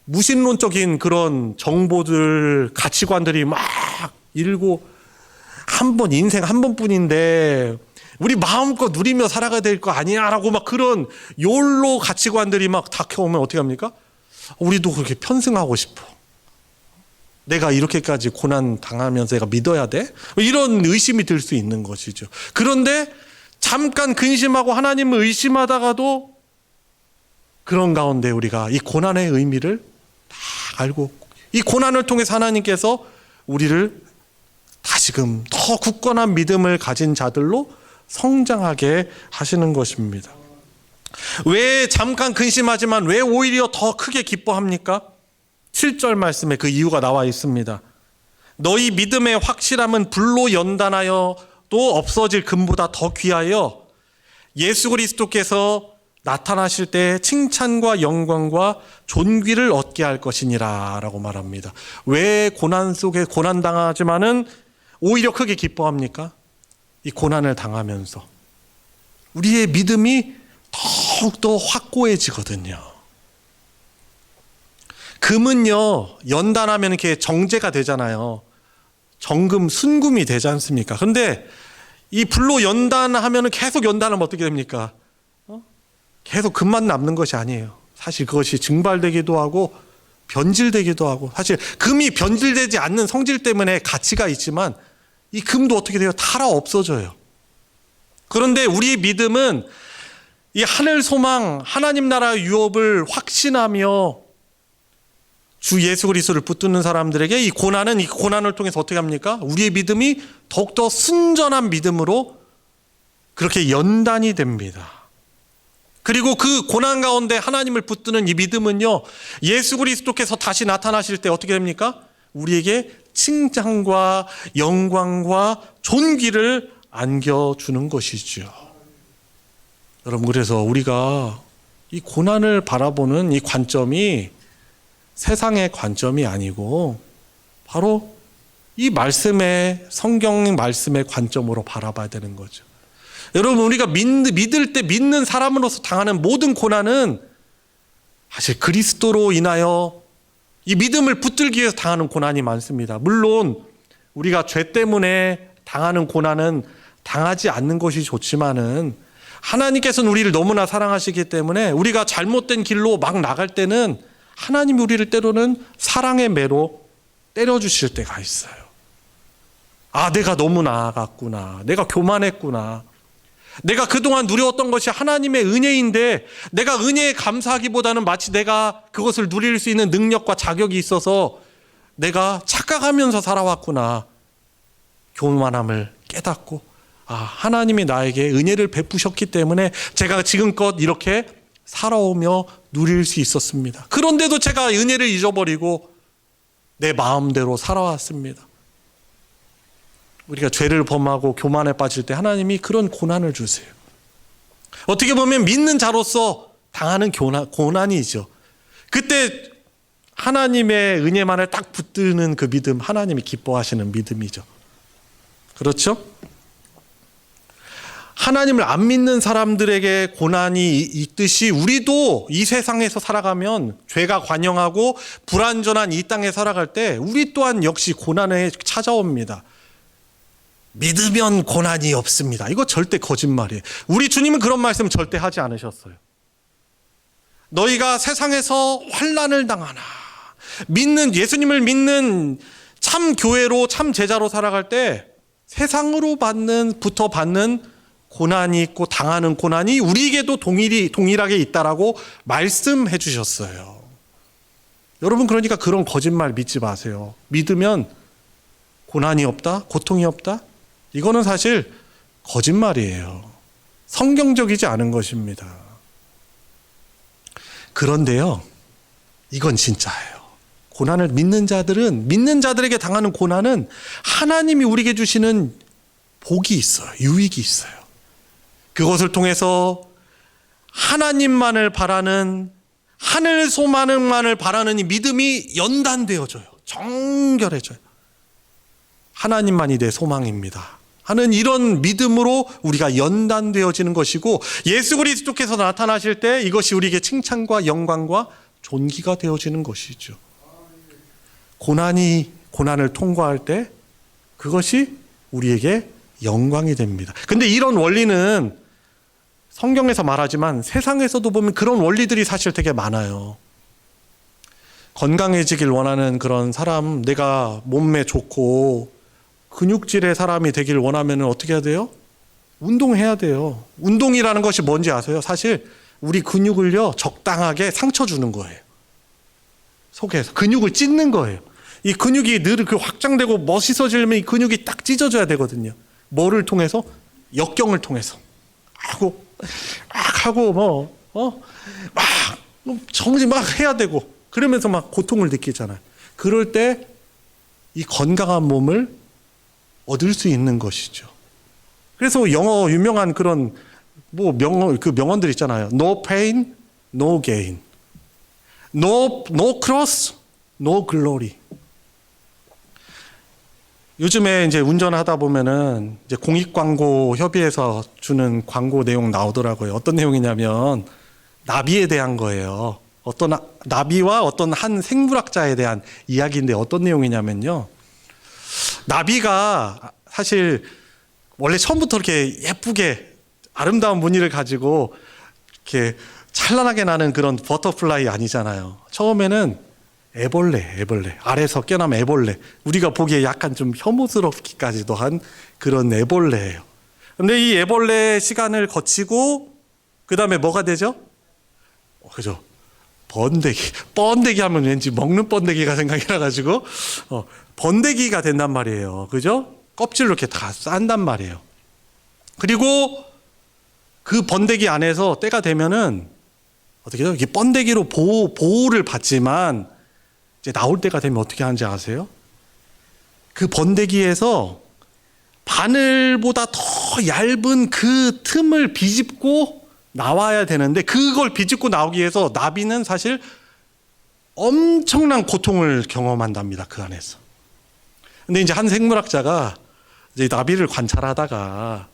무신론적인 그런 정보들, 가치관들이 막 일고, 인생 한 번뿐인데 우리 마음껏 누리며 살아가야 될 거 아니야? 라고 막 그런 욜로 가치관들이 막 닥쳐오면 어떻게 합니까? 우리도 그렇게 편승하고 싶어. 내가 이렇게까지 고난 당하면서 내가 믿어야 돼? 이런 의심이 들 수 있는 것이죠. 그런데 잠깐 근심하고 하나님을 의심하다가도 그런 가운데 우리가 이 고난의 의미를 다 알고, 이 고난을 통해서 하나님께서 우리를 다시금 더 굳건한 믿음을 가진 자들로 성장하게 하시는 것입니다. 왜 잠깐 근심하지만 왜 오히려 더 크게 기뻐합니까? 7절 말씀에 그 이유가 나와 있습니다. 너희 믿음의 확실함은 불로 연단하여도 없어질 금보다 더 귀하여 예수 그리스도께서 나타나실 때 칭찬과 영광과 존귀를 얻게 할 것이니라 라고 말합니다. 왜 고난 속에 고난당하지만은 오히려 크게 기뻐합니까? 이 고난을 당하면서 우리의 믿음이 더욱더 확고해지거든요. 금은요, 연단하면 이렇게 정제가 되잖아요. 정금, 순금이 되지 않습니까? 그런데 이 불로 연단하면 계속 연단하면 어떻게 됩니까? 계속 금만 남는 것이 아니에요. 사실 그것이 증발되기도 하고 변질되기도 하고, 사실 금이 변질되지 않는 성질 때문에 가치가 있지만 이 금도 어떻게 돼요? 타라 없어져요. 그런데 우리의 믿음은 이 하늘 소망, 하나님 나라 유업을 확신하며 주 예수 그리스도를 붙드는 사람들에게 이 고난을 통해서 어떻게 합니까? 우리의 믿음이 더욱더 순전한 믿음으로 그렇게 연단이 됩니다. 그리고 그 고난 가운데 하나님을 붙드는 이 믿음은요, 예수 그리스도께서 다시 나타나실 때 어떻게 됩니까? 우리에게 칭찬과 영광과 존귀를 안겨주는 것이죠. 여러분, 그래서 우리가 이 고난을 바라보는 이 관점이 세상의 관점이 아니고 바로 이 말씀의, 성경 말씀의 관점으로 바라봐야 되는 거죠. 여러분, 우리가 믿을 때 믿는 사람으로서 당하는 모든 고난은 사실 그리스도로 인하여 이 믿음을 붙들기 위해서 당하는 고난이 많습니다. 물론 우리가 죄 때문에 당하는 고난은 당하지 않는 것이 좋지만은 하나님께서는 우리를 너무나 사랑하시기 때문에 우리가 잘못된 길로 막 나갈 때는 하나님이 우리를 때로는 사랑의 매로 때려주실 때가 있어요. 아, 내가 너무 나아갔구나. 내가 교만했구나. 내가 그동안 누려왔던 것이 하나님의 은혜인데 내가 은혜에 감사하기보다는 마치 내가 그것을 누릴 수 있는 능력과 자격이 있어서 내가 착각하면서 살아왔구나. 교만함을 깨닫고, 아, 하나님이 나에게 은혜를 베푸셨기 때문에 제가 지금껏 이렇게 살아오며 누릴 수 있었습니다. 그런데도 제가 은혜를 잊어버리고 내 마음대로 살아왔습니다. 우리가 죄를 범하고 교만에 빠질 때 하나님이 그런 고난을 주세요. 어떻게 보면 믿는 자로서 당하는 고난이죠. 그때 하나님의 은혜만을 딱 붙드는 그 믿음, 하나님이 기뻐하시는 믿음이죠. 그렇죠? 하나님을 안 믿는 사람들에게 고난이 있듯이 우리도 이 세상에서 살아가면 죄가 관영하고 불완전한 이 땅에 살아갈 때 우리 또한 역시 고난에 찾아옵니다. 믿으면 고난이 없습니다. 이거 절대 거짓말이에요. 우리 주님은 그런 말씀 절대 하지 않으셨어요. 너희가 세상에서 환난을 당하나, 예수님을 믿는 참 교회로, 참 제자로 살아갈 때 세상으로부터 받는 고난이 있고 당하는 고난이 우리에게도 동일하게 있다라고 말씀해 주셨어요. 여러분, 그러니까 그런 거짓말 믿지 마세요. 믿으면 고난이 없다, 고통이 없다? 이거는 사실 거짓말이에요. 성경적이지 않은 것입니다. 그런데요, 이건 진짜예요. 고난을 믿는 자들에게 당하는 고난은 하나님이 우리에게 주시는 복이 있어요. 유익이 있어요. 그것을 통해서 하나님만을 바라는, 하늘 소망만을 바라는 이 믿음이 연단되어져요. 정결해져요. 하나님만이 내 소망입니다 하는 이런 믿음으로 우리가 연단되어지는 것이고, 예수 그리스도께서 나타나실 때 이것이 우리에게 칭찬과 영광과 존귀가 되어지는 것이죠. 고난을 통과할 때 그것이 우리에게 영광이 됩니다. 근데 이런 원리는 성경에서 말하지만 세상에서도 보면 그런 원리들이 사실 되게 많아요. 건강해지길 원하는 그런 사람, 내가 몸매 좋고 근육질의 사람이 되길 원하면 어떻게 해야 돼요? 운동해야 돼요. 운동이라는 것이 뭔지 아세요? 사실 우리 근육을요, 적당하게 상처 주는 거예요. 속에서 근육을 찢는 거예요. 이 근육이 늘 확장되고 멋있어지려면 이 근육이 딱 찢어져야 되거든요. 뭐를 통해서? 역경을 통해서. 정신 막 해야 되고, 그러면서 막 고통을 느끼잖아요. 그럴 때 이 건강한 몸을 얻을 수 있는 것이죠. 그래서 영어 유명한 그런 명언들 있잖아요. No pain, no gain. No cross, no glory. 요즘에 이제 운전하다 보면은 이제 공익광고협의회에서 주는 광고 내용 나오더라고요. 어떤 내용이냐면 나비에 대한 거예요. 나비와 어떤 한 생물학자에 대한 이야기인데 어떤 내용이냐면요. 나비가 사실 원래 처음부터 이렇게 예쁘게 아름다운 무늬를 가지고 이렇게 찬란하게 나는 그런 버터플라이 아니잖아요. 처음에는 애벌레. 알에서 깨어난 애벌레. 우리가 보기에 약간 좀 혐오스럽기까지도 한 그런 애벌레예요. 근데 이 애벌레 시간을 거치고 그 다음에 뭐가 되죠? 그죠? 번데기 하면 왠지 먹는 번데기가 생각이 나가지고 번데기가 된단 말이에요. 그죠? 껍질로 이렇게 다 싼단 말이에요. 그리고 그 번데기 안에서 때가 되면은 어떻게 해요? 이게 번데기로 보호를 받지만 이제 나올 때가 되면 어떻게 하는지 아세요? 그 번데기에서 바늘보다 더 얇은 그 틈을 비집고 나와야 되는데, 그걸 비집고 나오기 위해서 나비는 사실 엄청난 고통을 경험한답니다, 그 안에서. 근데 이제 한 생물학자가 이제 나비를 관찰하다가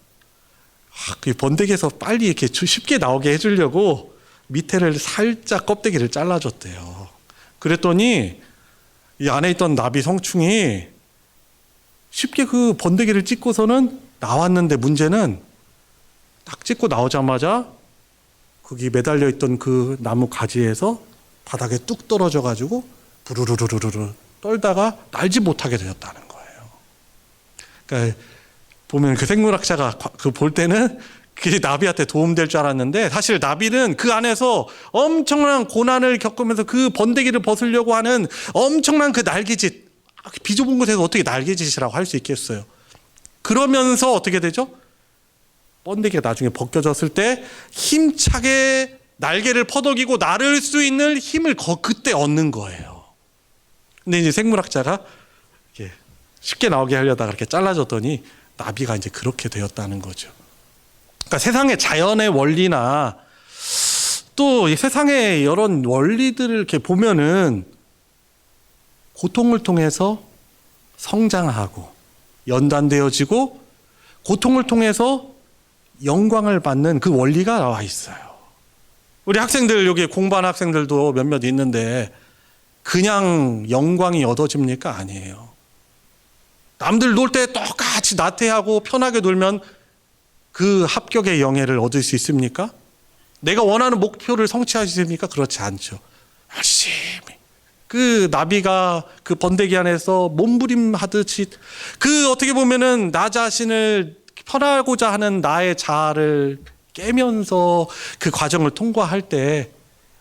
그 번데기에서 빨리 이렇게 쉽게 나오게 해주려고 밑에를 살짝 껍데기를 잘라줬대요. 그랬더니 이 안에 있던 나비 성충이 쉽게 그 번데기를 찢고서는 나왔는데, 문제는 딱 찢고 나오자마자 거기 매달려 있던 그 나무 가지에서 바닥에 뚝 떨어져 가지고 부르르르르르 떨다가 날지 못하게 되었다는 거예요. 그러니까 보면 그 생물학자가 그 볼 때는 그게 나비한테 도움될 줄 알았는데, 사실 나비는 그 안에서 엄청난 고난을 겪으면서 그 번데기를 벗으려고 하는 엄청난 그 날개짓, 비좁은 곳에서 어떻게 날개짓이라고 할 수 있겠어요. 그러면서 어떻게 되죠? 번데기가 나중에 벗겨졌을 때 힘차게 날개를 퍼덕이고 나를 수 있는 힘을 그때 얻는 거예요. 근데 이제 생물학자가 쉽게 나오게 하려다가 이렇게 잘라줬더니 나비가 이제 그렇게 되었다는 거죠. 그러니까 세상의 자연의 원리나 또 이 세상의 이런 원리들을 이렇게 보면은 고통을 통해서 성장하고 연단되어지고 고통을 통해서 영광을 받는 그 원리가 나와 있어요. 우리 학생들, 여기 공부하는 학생들도 몇몇 있는데 그냥 영광이 얻어집니까? 아니에요. 남들 놀 때 똑같이 나태하고 편하게 놀면 그 합격의 영예를 얻을 수 있습니까? 내가 원하는 목표를 성취할 수 있습니까? 그렇지 않죠. 열심히 그 나비가 그 번데기 안에서 몸부림하듯이 그 어떻게 보면은 나 자신을 편하고자 하는 나의 자아를 깨면서 그 과정을 통과할 때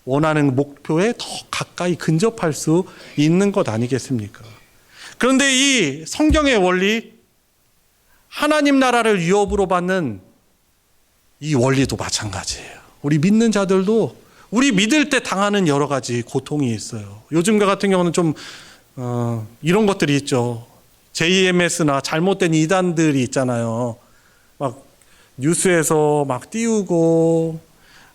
원하는 목표에 더 가까이 근접할 수 있는 것 아니겠습니까? 그런데 이 성경의 원리, 하나님 나라를 위협으로 받는 이 원리도 마찬가지예요. 우리 믿는 자들도 우리 믿을 때 당하는 여러 가지 고통이 있어요. 요즘과 같은 경우는 좀 이런 것들이 있죠. JMS나 잘못된 이단들이 있잖아요. 막 뉴스에서 막 띄우고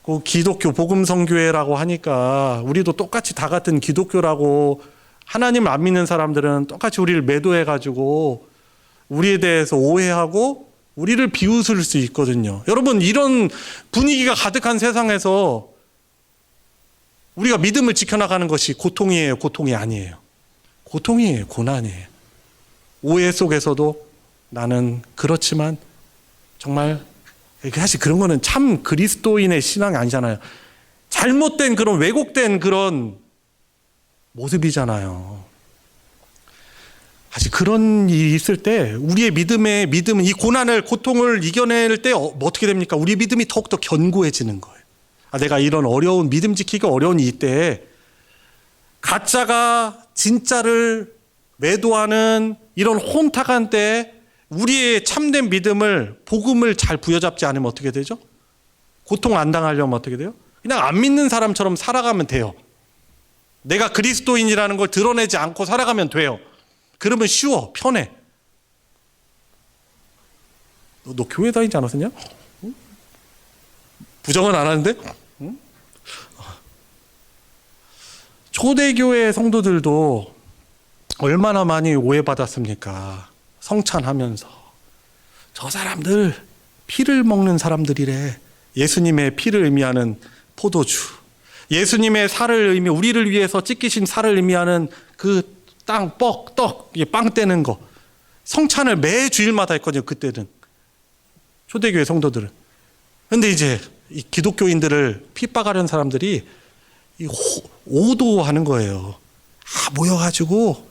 그 기독교 복음성교회라고 하니까 우리도 똑같이 다 같은 기독교라고, 하나님을 안 믿는 사람들은 똑같이 우리를 매도해가지고 우리에 대해서 오해하고 우리를 비웃을 수 있거든요. 여러분, 이런 분위기가 가득한 세상에서 우리가 믿음을 지켜나가는 것이 고통이에요? 고통이 아니에요? 고통이에요? 고난이에요? 오해 속에서도 나는 그렇지만 정말 사실 그런 거는 참 그리스도인의 신앙이 아니잖아요. 잘못된 그런 왜곡된 그런 모습이잖아요. 사실 그런 일이 있을 때 우리의 믿음은 이 고난을, 고통을 이겨낼 때 어떻게 됩니까? 우리 믿음이 더욱더 견고해지는 거예요. 내가 이런 어려운, 믿음 지키기가 어려운 이때에 가짜가 진짜를 매도하는 이런 혼탁한 때에 우리의 참된 믿음을, 복음을 잘 부여잡지 않으면 어떻게 되죠? 고통 안 당하려면 어떻게 돼요? 그냥 안 믿는 사람처럼 살아가면 돼요. 내가 그리스도인이라는 걸 드러내지 않고 살아가면 돼요. 그러면 쉬워, 편해. 너 교회 다니지 않았었냐? 응? 부정은 안 하는데? 응? 초대교회 성도들도 얼마나 많이 오해받았습니까? 성찬하면서 저 사람들 피를 먹는 사람들이래. 예수님의 피를 의미하는 포도주, 예수님의 살을 우리를 위해서 찢기신 살을 의미하는 그 떡, 빵 떼는 거, 성찬을 매 주일마다 했거든요. 그때는 초대교회 성도들은. 근데 이제 이 기독교인들을 핍박하려는 사람들이 오도하는 거예요. 모여가지고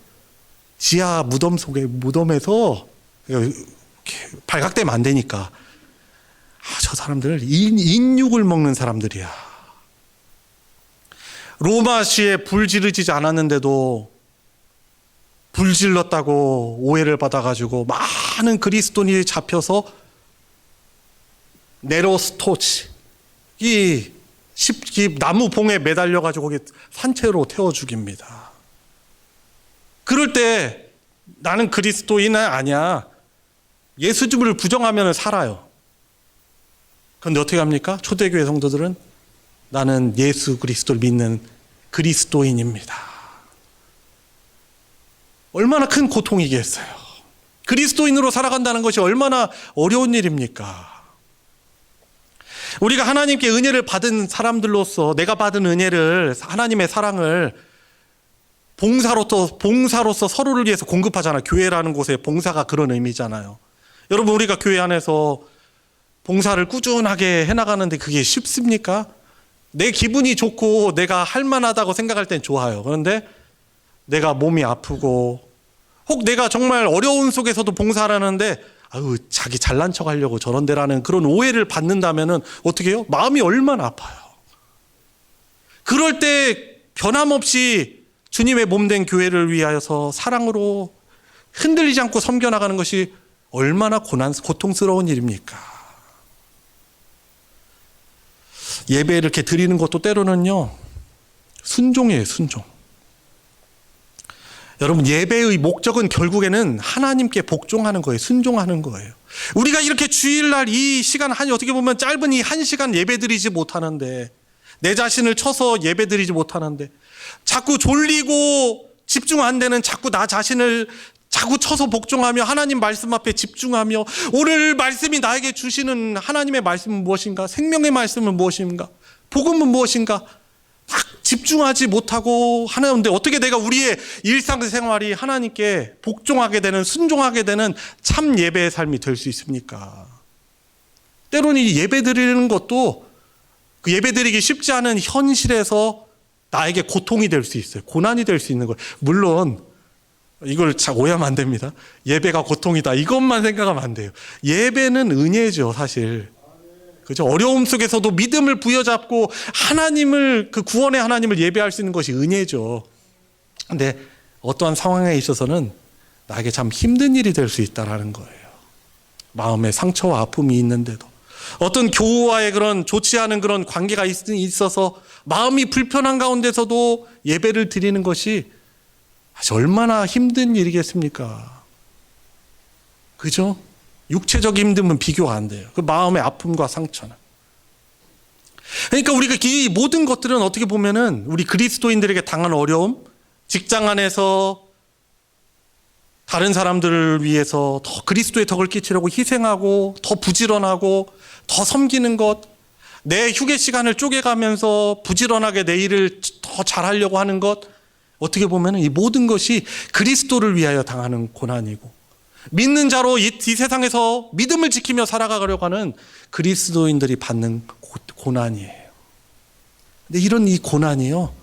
지하 무덤에서 발각되면 안 되니까 저 사람들 인육을 먹는 사람들이야. 로마시에 불 지르지 않았는데도 불 질렀다고 오해를 받아가지고 많은 그리스도인이 잡혀서 네로스토치, 이 나무 봉에 매달려가지고 거기 산채로 태워 죽입니다. 그럴 때 나는 그리스도인은 아니야. 예수님을 부정하면 살아요. 그런데 어떻게 합니까? 초대교회 성도들은 나는 예수 그리스도를 믿는 그리스도인입니다. 얼마나 큰 고통이겠어요. 그리스도인으로 살아간다는 것이 얼마나 어려운 일입니까? 우리가 하나님께 은혜를 받은 사람들로서 내가 받은 은혜를, 하나님의 사랑을 봉사로서 서로를 위해서 공급하잖아요. 교회라는 곳에 봉사가 그런 의미잖아요. 여러분, 우리가 교회 안에서 봉사를 꾸준하게 해나가는데 그게 쉽습니까? 내 기분이 좋고 내가 할 만하다고 생각할 땐 좋아요. 그런데 내가 몸이 아프고 혹 내가 정말 어려운 속에서도 봉사를 하는데 아유, 자기 잘난 척 하려고 저런 데라는 그런 오해를 받는다면은 어떻게 해요? 마음이 얼마나 아파요. 그럴 때 변함없이 주님의 몸된 교회를 위하여서 사랑으로 흔들리지 않고 섬겨나가는 것이 얼마나 고통스러운 일입니까? 예배 이렇게 드리는 것도 때로는요, 순종이에요, 순종. 여러분, 예배의 목적은 결국에는 하나님께 복종하는 거예요. 순종하는 거예요. 우리가 이렇게 주일날 이 시간, 어떻게 보면 짧은 이 1시간 예배 드리지 못하는데, 내 자신을 쳐서 예배 드리지 못하는데, 자꾸 졸리고 집중 안 되는 자꾸 나 자신을 자꾸 쳐서 복종하며 하나님 말씀 앞에 집중하며, 오늘 말씀이 나에게 주시는 하나님의 말씀은 무엇인가? 생명의 말씀은 무엇인가? 복음은 무엇인가? 딱 집중하지 못하고 하는데 어떻게 내가 우리의 일상생활이 하나님께 복종하게 되는, 순종하게 되는 참 예배의 삶이 될 수 있습니까? 때로는 이 예배 드리는 것도 그 예배 드리기 쉽지 않은 현실에서 나에게 고통이 될 수 있어요. 고난이 될 수 있는 거예요. 물론 이걸 잘 오해하면 안 됩니다. 예배가 고통이다, 이것만 생각하면 안 돼요. 예배는 은혜죠, 사실. 그죠? 어려움 속에서도 믿음을 부여잡고 하나님을, 그 구원의 하나님을 예배할 수 있는 것이 은혜죠. 근데 어떠한 상황에 있어서는 나에게 참 힘든 일이 될 수 있다는 거예요. 마음에 상처와 아픔이 있는데도, 어떤 교우와의 그런 좋지 않은 그런 관계가 있어서 마음이 불편한 가운데서도 예배를 드리는 것이 얼마나 힘든 일이겠습니까? 그죠? 육체적인 힘듦은 비교가 안 돼요. 그 마음의 아픔과 상처는. 그러니까 우리가 이 모든 것들은 어떻게 보면은 우리 그리스도인들에게 당한 어려움, 직장 안에서 다른 사람들을 위해서 더 그리스도의 덕을 끼치려고 희생하고 더 부지런하고 더 섬기는 것, 내 휴게 시간을 쪼개가면서 부지런하게 내 일을 더 잘하려고 하는 것, 어떻게 보면 이 모든 것이 그리스도를 위하여 당하는 고난이고, 믿는 자로 이 세상에서 믿음을 지키며 살아가려고 하는 그리스도인들이 받는 고난이에요. 근데 이런 이 고난이요,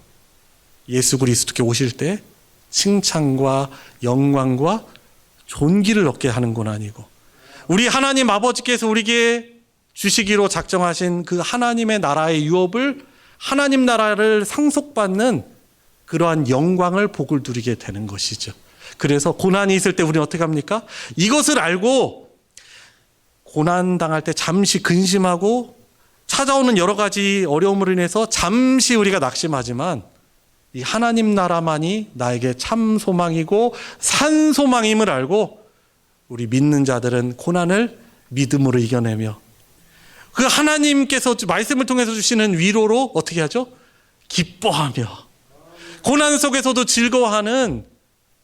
예수 그리스도께 오실 때 칭찬과 영광과 존귀를 얻게 하는 고난이고, 우리 하나님 아버지께서 우리에게 주시기로 작정하신 그 하나님의 나라의 유업을, 하나님 나라를 상속받는 그러한 영광을, 복을 누리게 되는 것이죠. 그래서 고난이 있을 때 우리는 어떻게 합니까? 이것을 알고 고난당할 때 잠시 근심하고 찾아오는 여러 가지 어려움으로 인해서 잠시 우리가 낙심하지만, 이 하나님 나라만이 나에게 참 소망이고 산 소망임을 알고 우리 믿는 자들은 고난을 믿음으로 이겨내며 그 하나님께서 말씀을 통해서 주시는 위로로 어떻게 하죠? 기뻐하며 고난 속에서도 즐거워하는,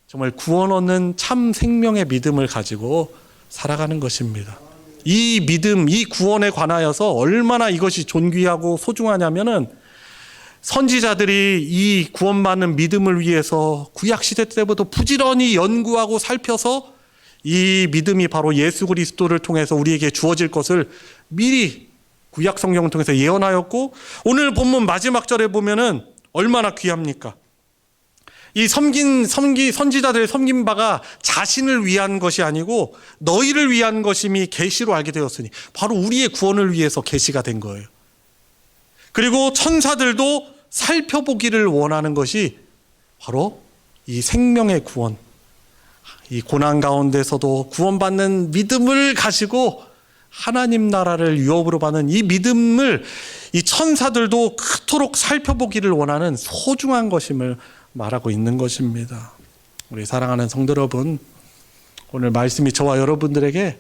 정말 구원 얻는 참 생명의 믿음을 가지고 살아가는 것입니다. 이 믿음, 이 구원에 관하여서 얼마나 이것이 존귀하고 소중하냐면은, 선지자들이 이 구원받는 믿음을 위해서 구약시대 때부터 부지런히 연구하고 살펴서 이 믿음이 바로 예수 그리스도를 통해서 우리에게 주어질 것을 미리 구약 성경을 통해서 예언하였고, 오늘 본문 마지막 절에 보면은 얼마나 귀합니까? 이 선지자들의 섬긴 바가 자신을 위한 것이 아니고 너희를 위한 것임이 계시로 알게 되었으니, 바로 우리의 구원을 위해서 계시가 된 거예요. 그리고 천사들도 살펴보기를 원하는 것이 바로 이 생명의 구원, 이 고난 가운데서도 구원받는 믿음을 가지고 하나님 나라를 유업으로 받는 이 믿음을 이 천사들도 그토록 살펴보기를 원하는 소중한 것임을 말하고 있는 것입니다. 우리 사랑하는 성도 여러분, 오늘 말씀이 저와 여러분들에게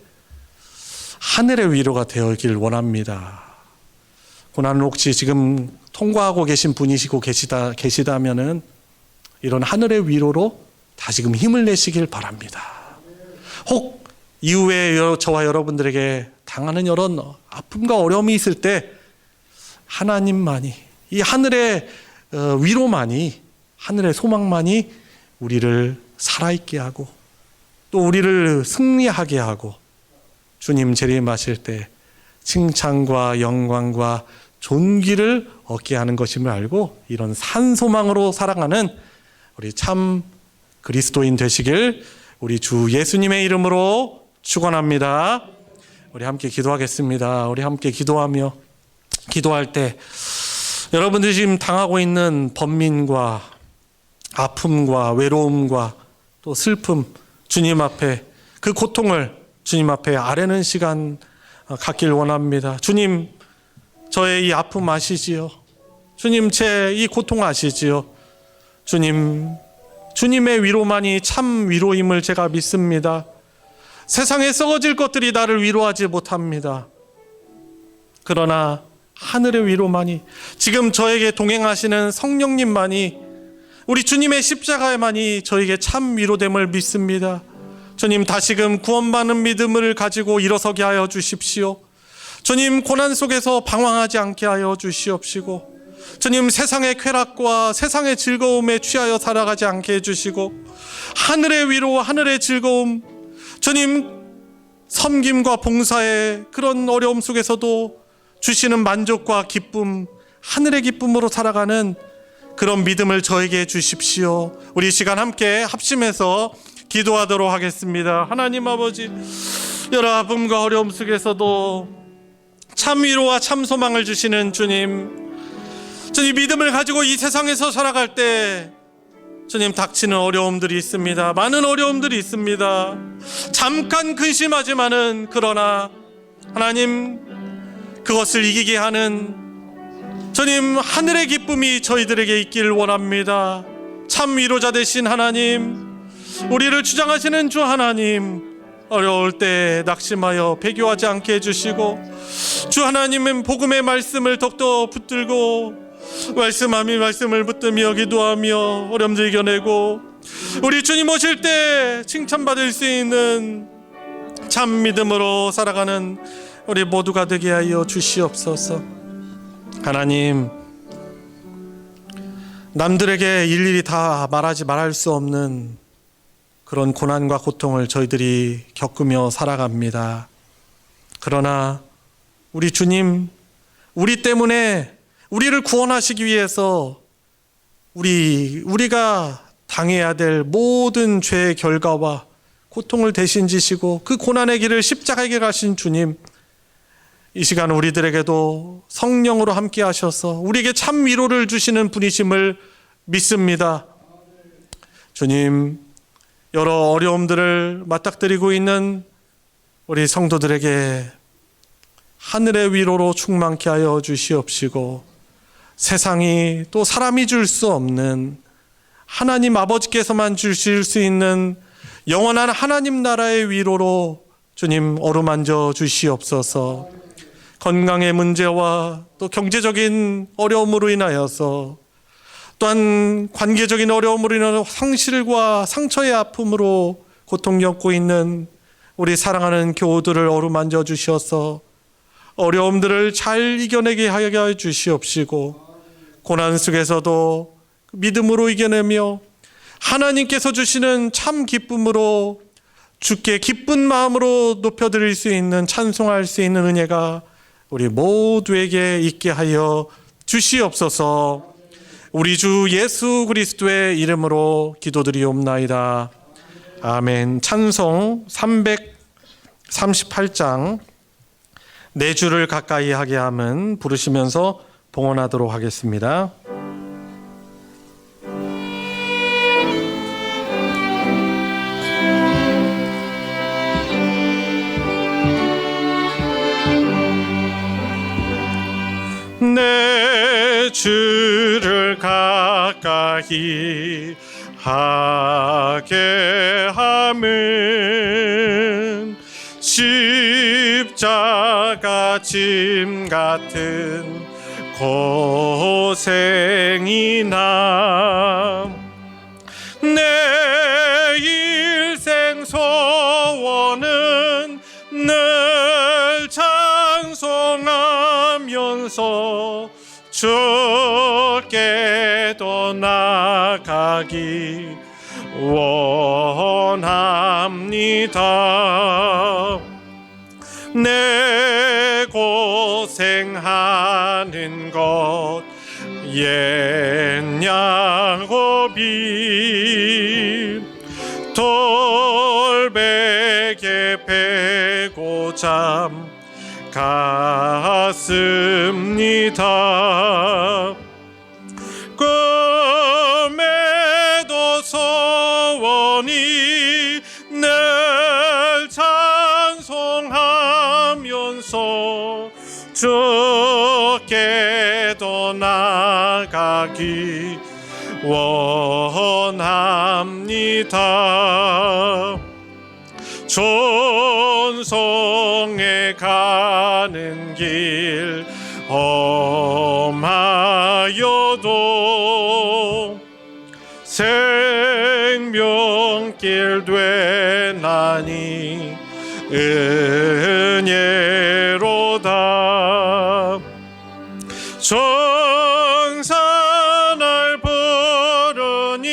하늘의 위로가 되어길 원합니다. 고난을 혹시 지금 통과하고 계신 분이시고 계시다면은 이런 하늘의 위로로 다시금 힘을 내시길 바랍니다. 혹 이후에 저와 여러분들에게 당하는 이런 아픔과 어려움이 있을 때 하나님만이, 이 하늘의 위로만이, 하늘의 소망만이 우리를 살아있게 하고 또 우리를 승리하게 하고 주님 재림하실 때 칭찬과 영광과 존귀를 얻게 하는 것임을 알고 이런 산소망으로 살아가는 우리 참 그리스도인 되시길 우리 주 예수님의 이름으로 축원합니다. 우리 함께 기도하겠습니다. 우리 함께 기도하며 기도할 때 여러분들이 지금 당하고 있는 번민과 아픔과 외로움과 또 슬픔, 주님 앞에 그 고통을 주님 앞에 아뢰는 시간 갖길 원합니다. 주님, 저의 이 아픔 아시지요? 주님, 제 이 고통 아시지요? 주님, 주님의 위로만이 참 위로임을 제가 믿습니다. 세상에 썩어질 것들이 나를 위로하지 못합니다. 그러나 하늘의 위로만이, 지금 저에게 동행하시는 성령님만이, 우리 주님의 십자가만이 저에게 참 위로됨을 믿습니다. 주님, 다시금 구원받는 믿음을 가지고 일어서게 하여 주십시오. 주님, 고난 속에서 방황하지 않게 하여 주시옵시고, 주님, 세상의 쾌락과 세상의 즐거움에 취하여 살아가지 않게 해주시고, 하늘의 위로, 하늘의 즐거움, 주님, 섬김과 봉사의 그런 어려움 속에서도 주시는 만족과 기쁨, 하늘의 기쁨으로 살아가는 그런 믿음을 저에게 주십시오. 우리 이 시간 함께 합심해서 기도하도록 하겠습니다. 하나님 아버지, 여러 아픔과 어려움 속에서도 참 위로와 참 소망을 주시는 주님, 주님, 믿음을 가지고 이 세상에서 살아갈 때 주님, 닥치는 어려움들이 있습니다. 많은 어려움들이 있습니다. 잠깐 근심하지만은 그러나 하나님, 그것을 이기게 하는 주님 하늘의 기쁨이 저희들에게 있기를 원합니다. 참 위로자 되신 하나님, 우리를 주장하시는 주 하나님, 어려울 때 낙심하여 배교하지 않게 해주시고, 주 하나님은 복음의 말씀을 더욱더 붙들고 말씀을 붙들며 기도하며 어려움을 이겨내고 우리 주님 오실 때 칭찬받을 수 있는 참 믿음으로 살아가는 우리 모두가 되게 하여 주시옵소서. 하나님, 남들에게 일일이 다 말할 수 없는 그런 고난과 고통을 저희들이 겪으며 살아갑니다. 그러나 우리 주님, 우리 때문에 우리를 구원하시기 위해서 우리가 당해야 될 모든 죄의 결과와 고통을 대신 지시고 그 고난의 길을 십자가의 길 가신 주님, 이 시간 우리들에게도 성령으로 함께 하셔서 우리에게 참 위로를 주시는 분이심을 믿습니다. 주님, 여러 어려움들을 맞닥뜨리고 있는 우리 성도들에게 하늘의 위로로 충만케 하여 주시옵시고, 세상이 또 사람이 줄 수 없는 하나님 아버지께서만 주실 수 있는 영원한 하나님 나라의 위로로 주님 어루만져 주시옵소서. 건강의 문제와 또 경제적인 어려움으로 인하여서, 또한 관계적인 어려움으로 인하여 상실과 상처의 아픔으로 고통 겪고 있는 우리 사랑하는 교우들을 어루만져 주셔서 어려움들을 잘 이겨내게 하여 주시옵시고, 고난 속에서도 믿음으로 이겨내며 하나님께서 주시는 참 기쁨으로 주께 기쁜 마음으로 높여드릴 수 있는, 찬송할 수 있는 은혜가 우리 모두에게 있게 하여 주시옵소서. 우리 주 예수 그리스도의 이름으로 기도드리옵나이다. 아멘. 찬송 338장 내 주를 가까이 하게 함은 부르시면서 봉헌하도록 하겠습니다. 내 주를 가까이 하게 함은 십자가 짐 같은 고생이나 내 일생 소원은 늘 찬송하면서 주께도 나가기 원합니다. 내 고생하는 것 옛 야곱이 돌베개 베고 잠 갔습니다. 꿈에도 소원이 늘 찬송하면서 주께도 나가기 원합니다. 존성에 가는 길 험하여도 생명길 되나니 은혜로다. 정산을 부르니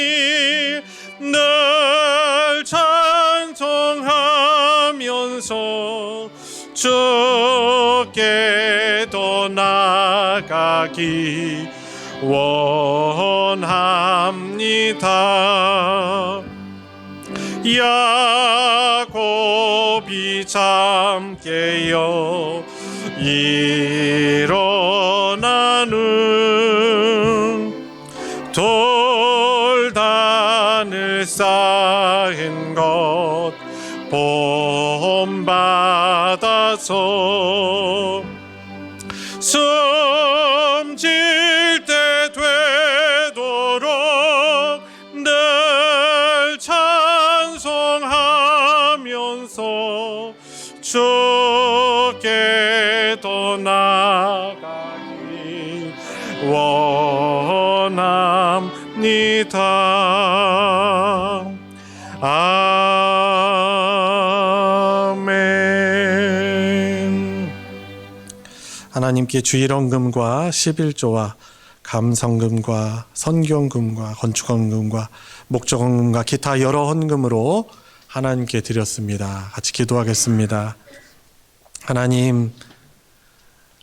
늘 찬송하면서 주께도 나가기 원합니다. 야곱이 잠 깨어 일어나는 돌단을 쌓은 것 본받아서 숨질 때 되도록 늘 찬송하면서 주께도 나가기 원합니다. 아멘. 하나님께 주일헌금과 11조와 감성금과 선경금과 건축헌금과 목적헌금과 기타 여러 헌금으로 하나님께 드렸습니다. 같이 기도하겠습니다. 하나님,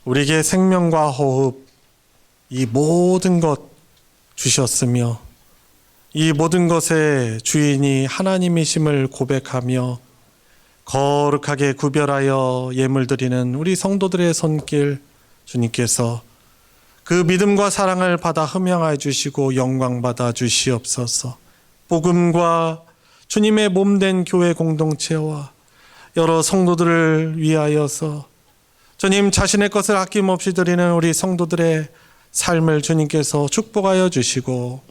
우리에게 생명과 호흡, 이 모든 것 주셨으며 이 모든 것의 주인이 하나님이심을 고백하며 거룩하게 구별하여 예물 드리는 우리 성도들의 손길 주님께서 그 믿음과 사랑을 받아 흠양하여 주시고 영광 받아 주시옵소서. 복음과 주님의 몸된 교회 공동체와 여러 성도들을 위하여서 주님 자신의 것을 아낌없이 드리는 우리 성도들의 삶을 주님께서 축복하여 주시고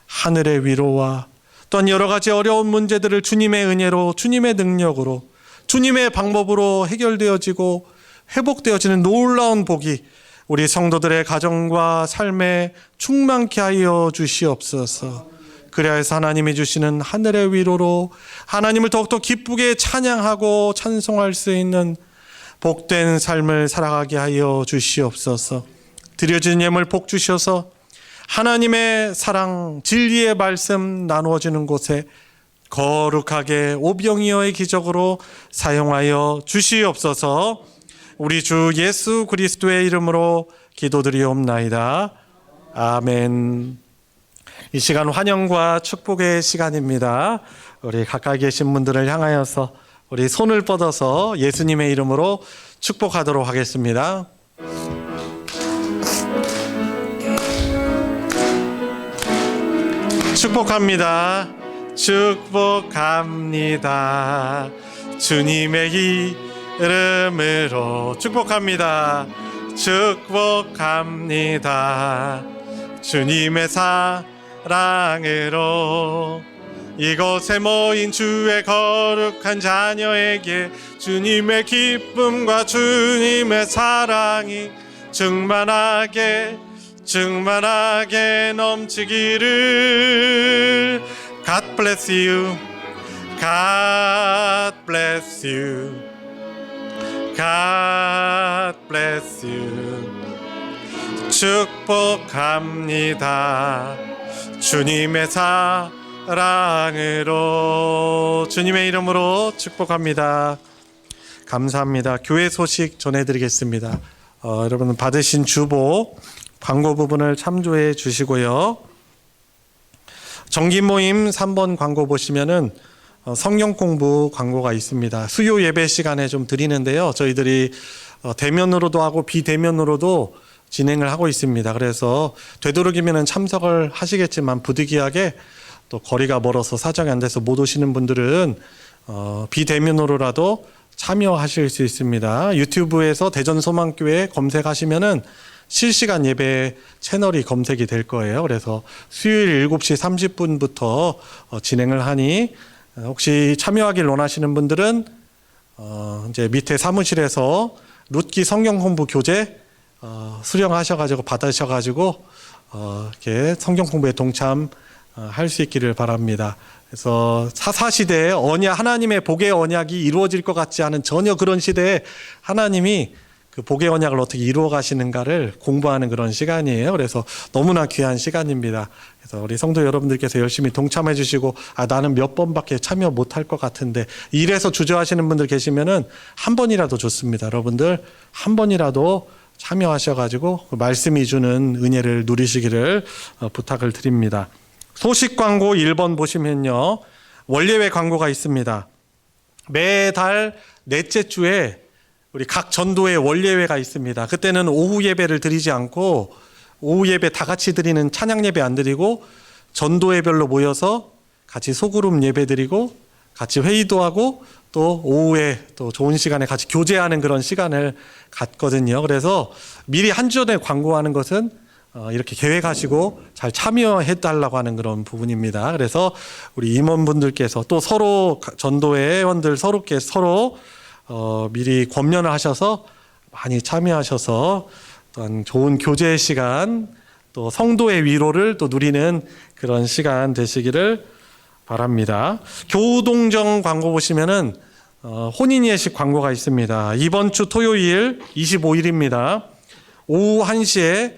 하늘의 위로와 또한 여러 가지 어려운 문제들을 주님의 은혜로 주님의 능력으로 주님의 방법으로 해결되어지고 회복되어지는 놀라운 복이 우리 성도들의 가정과 삶에 충만케 하여 주시옵소서. 그리하여서 하나님이 주시는 하늘의 위로로 하나님을 더욱더 기쁘게 찬양하고 찬송할 수 있는 복된 삶을 살아가게 하여 주시옵소서. 드려진 예물 복 주셔서 하나님의 사랑, 진리의 말씀 나누어지는 곳에 거룩하게 오병이어의 기적으로 사용하여 주시옵소서. 우리 주 예수 그리스도의 이름으로 기도드리옵나이다. 아멘. 이 시간 환영과 축복의 시간입니다. 우리 가까이 계신 분들을 향하여서 우리 손을 뻗어서 예수님의 이름으로 축복하도록 하겠습니다. 축복합니다. 축복합니다. 주님의 이름으로 축복합니다. 축복합니다. 주님의 사랑으로 이곳에 모인 주의 거룩한 자녀에게 주님의 기쁨과 주님의 사랑이 충만하게 넘치기를. God bless you. God bless you. God bless you. 축복합니다. 주님의 사랑으로, 주님의 이름으로 축복합니다. 감사합니다. 교회 소식 전해드리겠습니다. 여러분 받으신 주보 광고 부분을 참조해 주시고요. 정기 모임 3번 광고 보시면은 성경 공부 광고가 있습니다. 수요 예배 시간에 좀 드리는데요. 저희들이 대면으로도 하고 비대면으로도 진행을 하고 있습니다. 그래서 되도록이면 참석을 하시겠지만 부득이하게 또 거리가 멀어서 사정이 안 돼서 못 오시는 분들은 비대면으로라도 참여하실 수 있습니다. 유튜브에서 대전소망교회 검색하시면은 실시간 예배 채널이 검색이 될 거예요. 그래서 수요일 7시 30분부터 진행을 하니 혹시 참여하길 원하시는 분들은 이제 밑에 사무실에서 룻기 성경 공부 교재 수령하셔가지고 받으셔가지고 이렇게 성경 공부에 동참할 수 있기를 바랍니다. 그래서 사사시대에 하나님의 복의 언약이 이루어질 것 같지 않은 전혀 그런 시대에 하나님이 그 복의 언약을 어떻게 이루어 가시는가를 공부하는 그런 시간이에요. 그래서 너무나 귀한 시간입니다. 그래서 우리 성도 여러분들께서 열심히 동참해 주시고 나는 몇 번밖에 참여 못할 것 같은데 이래서 주저하시는 분들 계시면은 한 번이라도 좋습니다. 여러분들 한 번이라도 참여하셔가지고 말씀이 주는 은혜를 누리시기를 부탁을 드립니다. 소식 광고 1번 보시면요. 원예회 광고가 있습니다. 매달 넷째 주에 우리 각 전도회 원예회가 있습니다. 그때는 오후 예배를 드리지 않고 오후 예배 다 같이 드리는 찬양 예배 안 드리고 전도회별로 모여서 같이 소그룹 예배 드리고 같이 회의도 하고 또 오후에 또 좋은 시간에 같이 교제하는 그런 시간을 갖거든요. 그래서 미리 한 주 전에 광고하는 것은 이렇게 계획하시고 잘 참여해달라고 하는 그런 부분입니다. 그래서 우리 임원분들께서 또 서로 전도회 회원들 서로 미리 권면을 하셔서 많이 참여하셔서 어떤 좋은 교제 시간 또 성도의 위로를 또 누리는 그런 시간 되시기를 바랍니다. 교우동정 광고 보시면은 혼인 예식 광고가 있습니다. 이번 주 토요일 25일입니다. 오후 1시에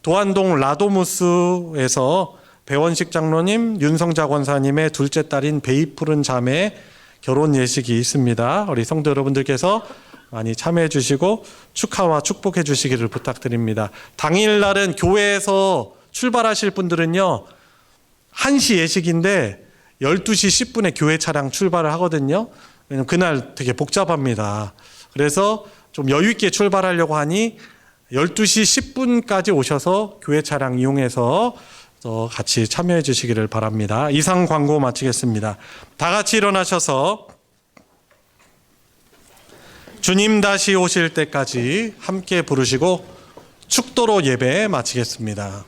도안동 라도무스에서 배원식 장로님, 윤성자 권사님의 둘째 딸인 베이푸른 자매 결혼 예식이 있습니다. 우리 성도 여러분들께서 많이 참여해 주시고 축하와 축복해 주시기를 부탁드립니다. 당일날은 교회에서 출발하실 분들은요 1시 예식인데 12시 10분에 교회 차량 출발을 하거든요. 왜냐면 그날 되게 복잡합니다. 그래서 좀 여유 있게 출발하려고 하니 12시 10분까지 오셔서 교회 차량 이용해서 같이 참여해 주시기를 바랍니다. 이상 광고 마치겠습니다. 다 같이 일어나셔서 주님 다시 오실 때까지 함께 부르시고 축도로 예배 마치겠습니다.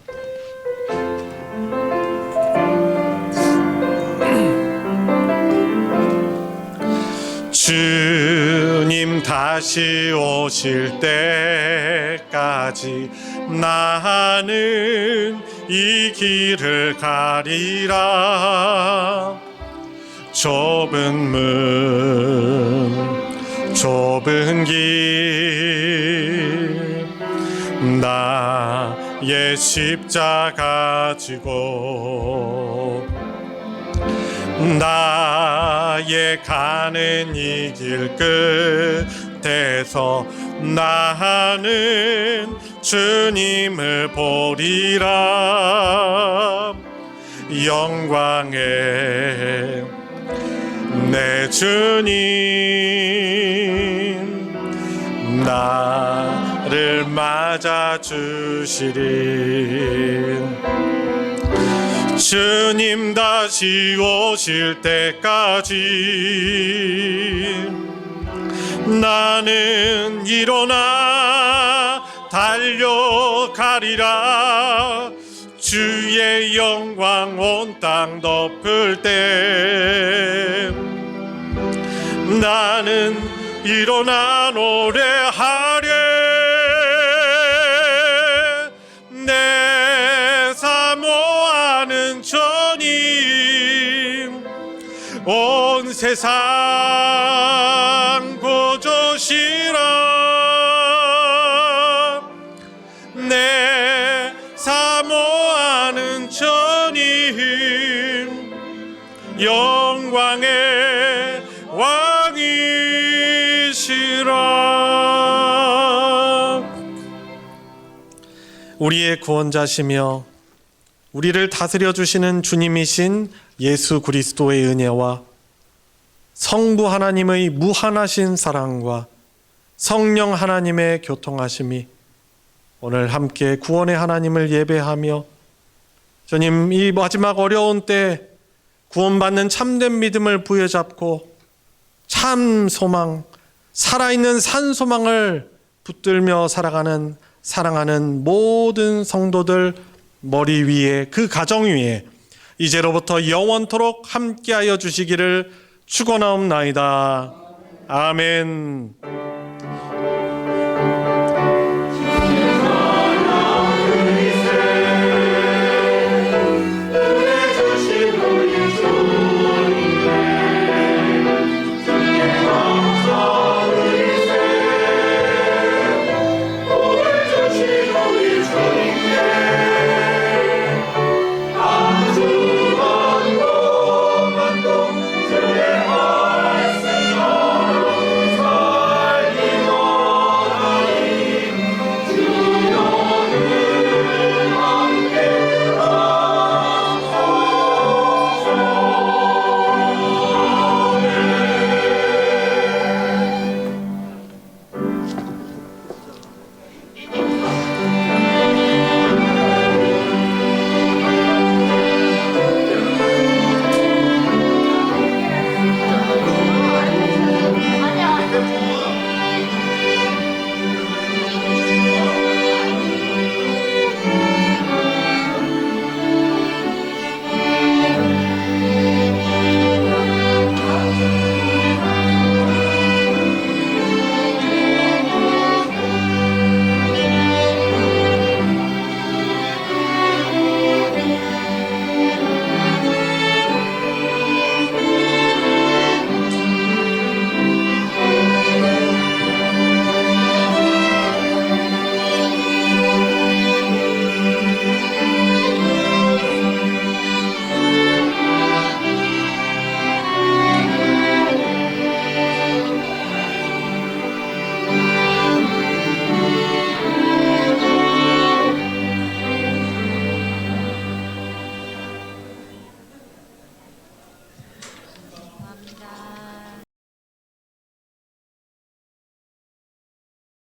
주님 다시 오실 때까지 나는 이 길을 가리라. 좁은 문 좁은 길 나의 십자가 지고 나의 가는 이 길 끝에서 나는 주님을 보리라. 영광의 내 주님 나를 맞아 주시리. 주님 다시 오실 때까지 나는 일어나 달려가리라. 주의 영광 온 땅 덮을 때 나는 일어나 노래하리. 내 사모하는 주님 온 세상 고조시라. 내 사모하는 주님 영광의 왕이시라. 우리의 구원자시며 우리를 다스려 주시는 주님이신 예수 그리스도의 은혜와 성부 하나님의 무한하신 사랑과 성령 하나님의 교통하심이 오늘 함께 구원의 하나님을 예배하며 주님 이 마지막 어려운 때 구원받는 참된 믿음을 부여잡고 참 소망, 살아있는 산 소망을 붙들며 살아가는 사랑하는 모든 성도들 머리 위에 그 가정 위에 이제로부터 영원토록 함께하여 주시기를 축원하옵나이다. 아멘.